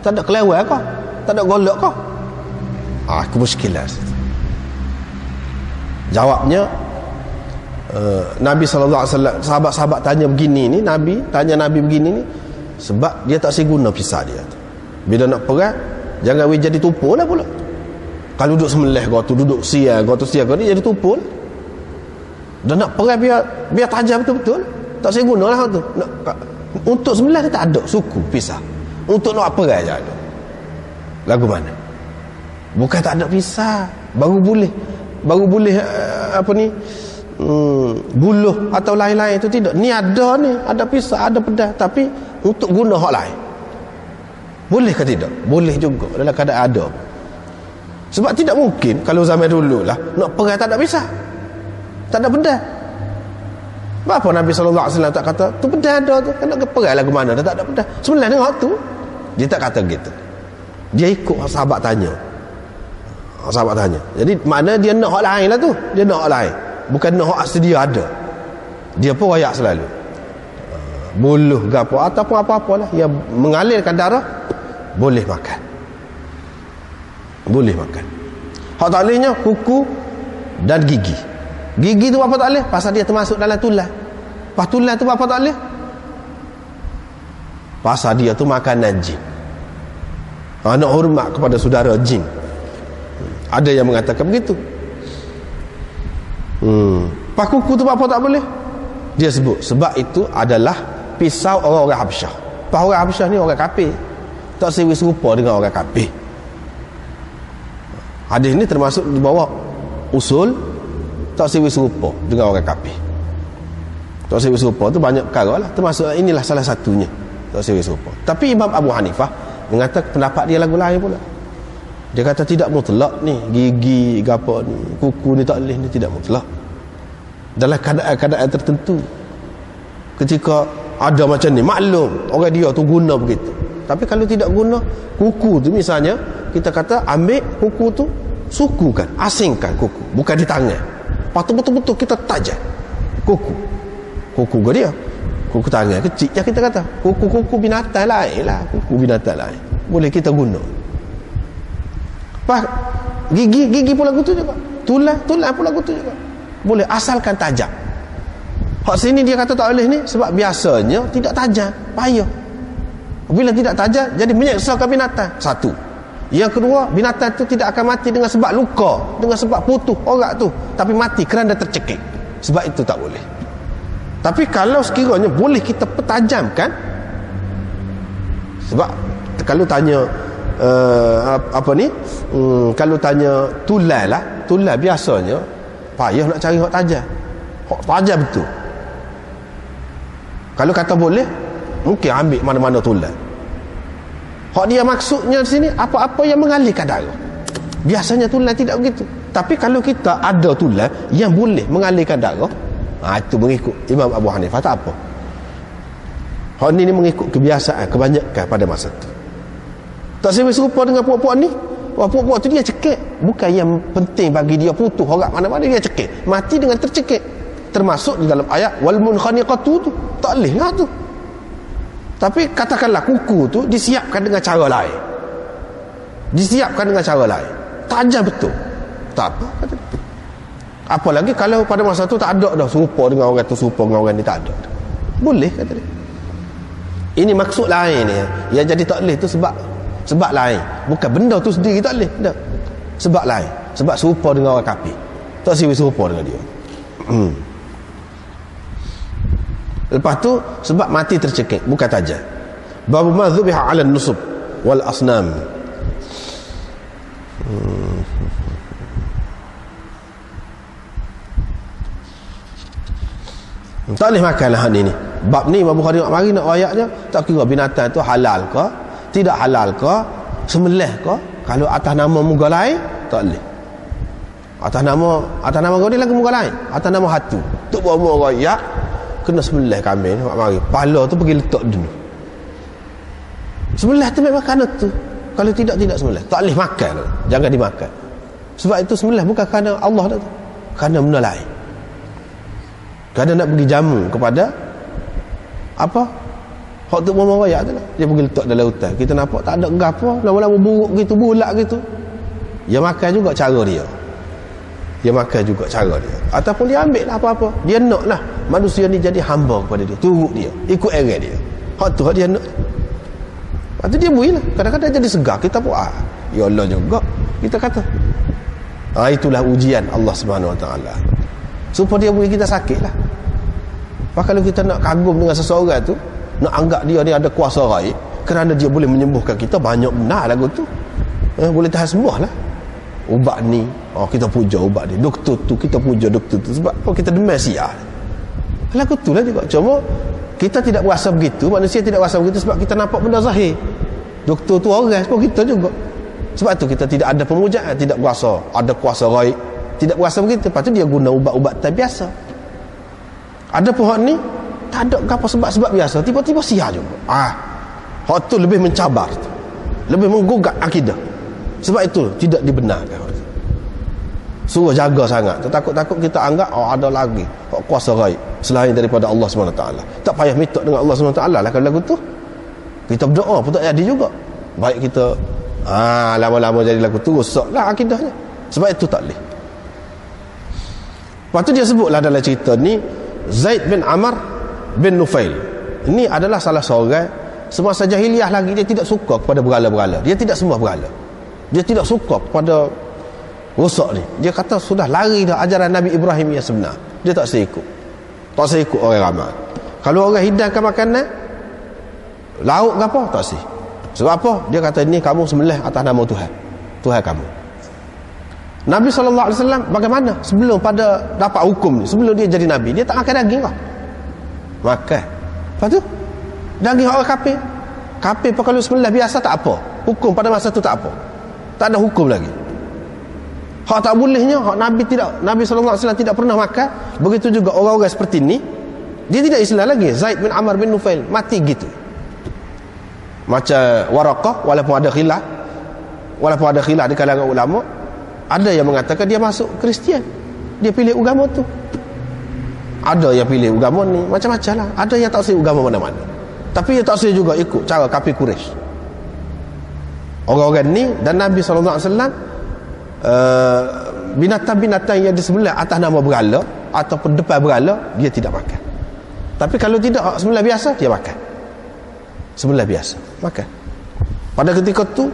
tak ada kelewar kah, tak ada golok kah? Kemuskilan. Jawabnya, Nabi SAW, sahabat-sahabat tanya begini ni, Nabi begini ni, sebab dia tak seguna pisah dia. Bila nak perai, jangan jadi tumpul lah pula. Kalau duduk semelih kau tu, duduk siang kau tu, ni jadi tumpul. Dan nak perai biar tajam betul-betul, tak seguna lah tu. Untuk sebelah dia tak ada suku pisah. Untuk nak perai je ada. Lagu mana? Bukan tak ada pisah, baru boleh buluh atau lain-lain itu tidak. Ni ada pisah, ada pedang, tapi untuk guna hak lain. Boleh ke tidak? Boleh juga dalam keadaan ada. Sebab tidak mungkin kalau zaman dulu lah nak perai tak ada pisah, tak ada pedang. Apa Nabi SAW tak kata tu pedang ada tu, nak perai lagu mana dah tak ada pedang. Sebenarnya dengan tu dia tak kata gitu. Dia ikut sahabat tanya. Jadi makna dia nak hak lain lah tu. Dia nak hak lain, bukan nak hak sedia ada. Dia pun wayak selalu buluh ke ataupun apa-apa lah yang mengalirkan darah, boleh makan. Boleh makan. Hak tak bolehnya kuku dan gigi. Gigi tu apa tak boleh? Pasal dia termasuk dalam tulang. Pas tulang tu apa tak boleh? Pasal dia tu makanan jin. Nak hormat kepada saudara jin. Ada yang mengatakan begitu. Pas kuku tu apa tak boleh? Dia sebut sebab itu adalah pisau orang-orang Habsyah. Pas orang Habsyah ni orang kafir, tak serupa dengan orang kafir. Hadis ni termasuk di bawah usul tak serupa dengan orang kafir. Tak serupa tu banyak perkara lah, termasuk inilah salah satunya. Tak serupa. Tapi Imam Abu Hanifah mengatakan pendapat dia lagu lain pula. Dia kata tidak mutlak ni, gigi gapo ni, kuku ni tak boleh, ni tidak mutlak. Dalam keadaan tertentu, ketika ada macam ni, maklum orang dia tu guna begitu. Tapi kalau tidak guna, kuku tu misalnya kita kata ambil kuku tu, sukukan, asingkan kuku, bukan di tangan. Lepas tu betul-betul kita tajam kuku ke dia, kuku tangan kecil je kita kata, kuku binatang lain lah, kuku binatang lain boleh kita guna. Pas gigi pun lagu tu juga, tulang pun lagu tu juga boleh, asalkan tajam. Hak sini dia kata tak boleh ni sebab biasanya tidak tajam, payah. Bila tidak tajam jadi menyeksakan binatang. Satu. Yang kedua, binatang tu tidak akan mati dengan sebab luka, dengan sebab putus orang tu, tapi mati kerana tercekik. Sebab itu tak boleh. Tapi kalau sekiranya boleh kita pertajamkan, sebab kalau tanya kalau tanya tulang lah, tulang biasanya payah nak cari hak tajam. Hak tajam betul. Kalau kata boleh, mungkin ambil mana-mana tulang. Hak dia maksudnya di sini apa-apa yang mengalirkan darah. Biasanya tulang tidak begitu. Tapi kalau kita ada tulang yang boleh mengalirkan darah, itu mengikut Imam Abu Hanifah, tak apa. Hak ni mengikut kebiasaan, kebanyakan pada masa itu. Tak serupa dengan puak-puak ni. Puak-puak tu dia cekik. Bukan yang penting bagi dia putus orang mana-mana, dia cekik. Mati dengan tercekik. Termasuk di dalam ayat wal munkhaniqatu tu. Tak boleh lah tu. Tapi katakanlah kuku tu disiapkan dengan cara lain. Tajam betul. Tak apa kata. Apalagi kalau pada masa tu tak ada dah serupa dengan orang tu, serupa dengan orang ni, tak ada. Boleh kata dia. Ini maksud lain ni. Yang jadi tak boleh tu sebab lain. Bukan benda tu sendiri tak boleh. Tak. Sebab lain. Sebab serupa dengan orang kafir. Tak siwi serupa dengan dia. Lepas tu sebab mati tercekik, bukan tajam. Babu ma dzubiha 'ala an-nusub wal asnam. Tak boleh makan lah ni. Bab ni Imam Bukhari nak mari nak ayatnya, tak kira binatang tu halal ke, tidak halal ke, sembelih ke. Kalau atas nama muka lain, tak boleh. Atas nama kau ni lagi muka lain. Atas nama hatu. Tok bawa royak, kena sembelih kambing nak mari. Pala tu pergi letak dulu. Sembelih tu memang kerana tu. Kalau tidak sembelih. Tak boleh makan. Jangan dimakan. Sebab itu sembelih bukan kerana Allah dah tu. Kerana benda lain. Kerana nak pergi jamu kepada apa? Hak tu mama royak tu lah. Dia pergi letak dalam hutan. Kita nampak tak ada gapo, lama-lama buruk gitu, bulat gitu. Dia makan juga cara dia. Ataupun dia ambil lah apa-apa. Dia nak lah manusia ni jadi hamba kepada dia, turut dia, ikut arah dia. Hak tu hak dia nak. Lepas tu dia bui lah. Kadang-kadang jadi segar. Kita pun ya Allah juga. Kita kata itulah ujian Allah Subhanahu Wa Taala. Supaya dia bui kita sakit lah. Kalau kita nak kagum dengan seseorang tu, nak anggap dia ni ada kuasa gaib, kerana dia boleh menyembuhkan kita, banyak benar lagu tu. Boleh tahan sembuh lah. Ubat ni, kita puja ubat ni. Doktor tu, kita puja doktor tu. Sebab kita demam sial. Lagu tu lah juga. Cuma kita tidak berasa begitu. Manusia tidak berasa begitu sebab kita nampak benda zahir. Doktor tu orang sebab kita juga. Sebab tu kita tidak ada pemujaan, tidak berasa ada kuasa gaib, tidak berasa begitu. Lepas tu dia guna ubat-ubatan biasa. Ada pun hak ni tak ada apa sebab biasa, tiba-tiba sia juga. Hak tu lebih mencabar, lebih menggugat akidah. Sebab itu tidak dibenarkan. Suruh jaga sangat. Takut-takut kita anggap ada lagi hak kuasa gaib selain daripada Allah SWT. Tak payah minta dengan Allah SWT lah kalau lagu tu. Kita berdoa pun tak jadi juga. Baik kita lama-lama jadi lagu tu, rosaklah akidahnya. Sebab itu tak boleh. Lepas tu dia sebutlah dalam cerita ni, Zaid bin Amr bin Nufail. Ini adalah salah seorang semasa jahiliah lagi, dia tidak suka kepada berhala-berhala. Dia tidak sembah berhala. Dia tidak suka kepada rosak ni. Dia kata sudah lari dah ajaran Nabi Ibrahim yang sebenar. Dia tak seikut. Tak seikut orang ramai. Kalau orang hidangkan makanan, lauk ke apa, tak sih. Sebab apa? Dia kata ni kamu sembelih atas nama Tuhan. Tuhan kamu. Nabi SAW bagaimana sebelum pada dapat hukum ni, sebelum dia jadi Nabi, dia tak makan daging lah. Makan. Lepas tu daging orang kafir pun kalau sembelih biasa tak apa, hukum pada masa tu tak apa, tak ada hukum lagi. Hak tak bolehnya, hak Nabi SAW tidak pernah makan. Begitu juga orang-orang seperti ni, dia tidak Islam lagi. Zaid bin Amr bin Nufail mati gitu. Macam Waraqah, walaupun ada khilaf di kalangan ulama. Ada yang mengatakan dia masuk Kristian, dia pilih agama tu. Ada yang pilih agama ni macam-macam lah. Ada yang tak silih agama mana-mana, tapi dia tak silih juga ikut cara kafir Quraisy. Orang-orang ni dan Nabi SAW, binatang-binatang yang disembelih atas nama berhala ataupun depan berhala, dia tidak makan. Tapi kalau tidak, sembelih biasa, dia makan. Sembelih biasa, makan. Pada ketika tu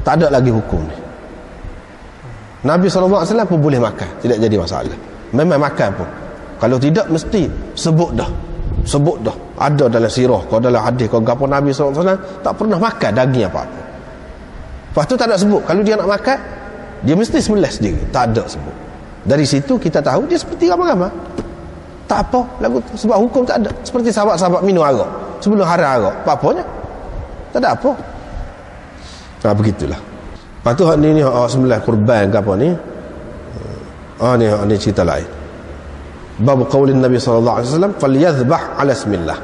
tak ada lagi hukum ni. Nabi SAW pun boleh makan, tidak jadi masalah. Memang makan pun. Kalau tidak, mesti sebut dah. Ada dalam sirah, kalau dalam hadis, kalau apa Nabi SAW tak pernah makan daging apa-apa. Lepas tu tak ada sebut. Kalau dia nak makan, dia mesti sembelih sendiri. Tak ada sebut. Dari situ kita tahu dia seperti ramai-ramai. Tak apa lagu tu. Sebab hukum tak ada. Seperti sahabat-sahabat minum arak sebelum haram arak, apa-apanya tak ada apa. Begitulah. Lepas tu ni sembelih kurban ke apa ni, ni cerita lain. Bab qaulin Nabi sallallahu alaihi wasallam falyadhbah ala ismillah.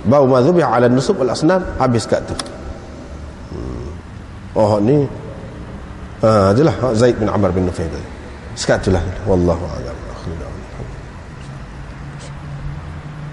Bab ma dhubiha ala nusub wal asnam, habis kat tu. Ni adalah Zaid bin Amr bin Nufail. Sekatulah, wallahu a'lam.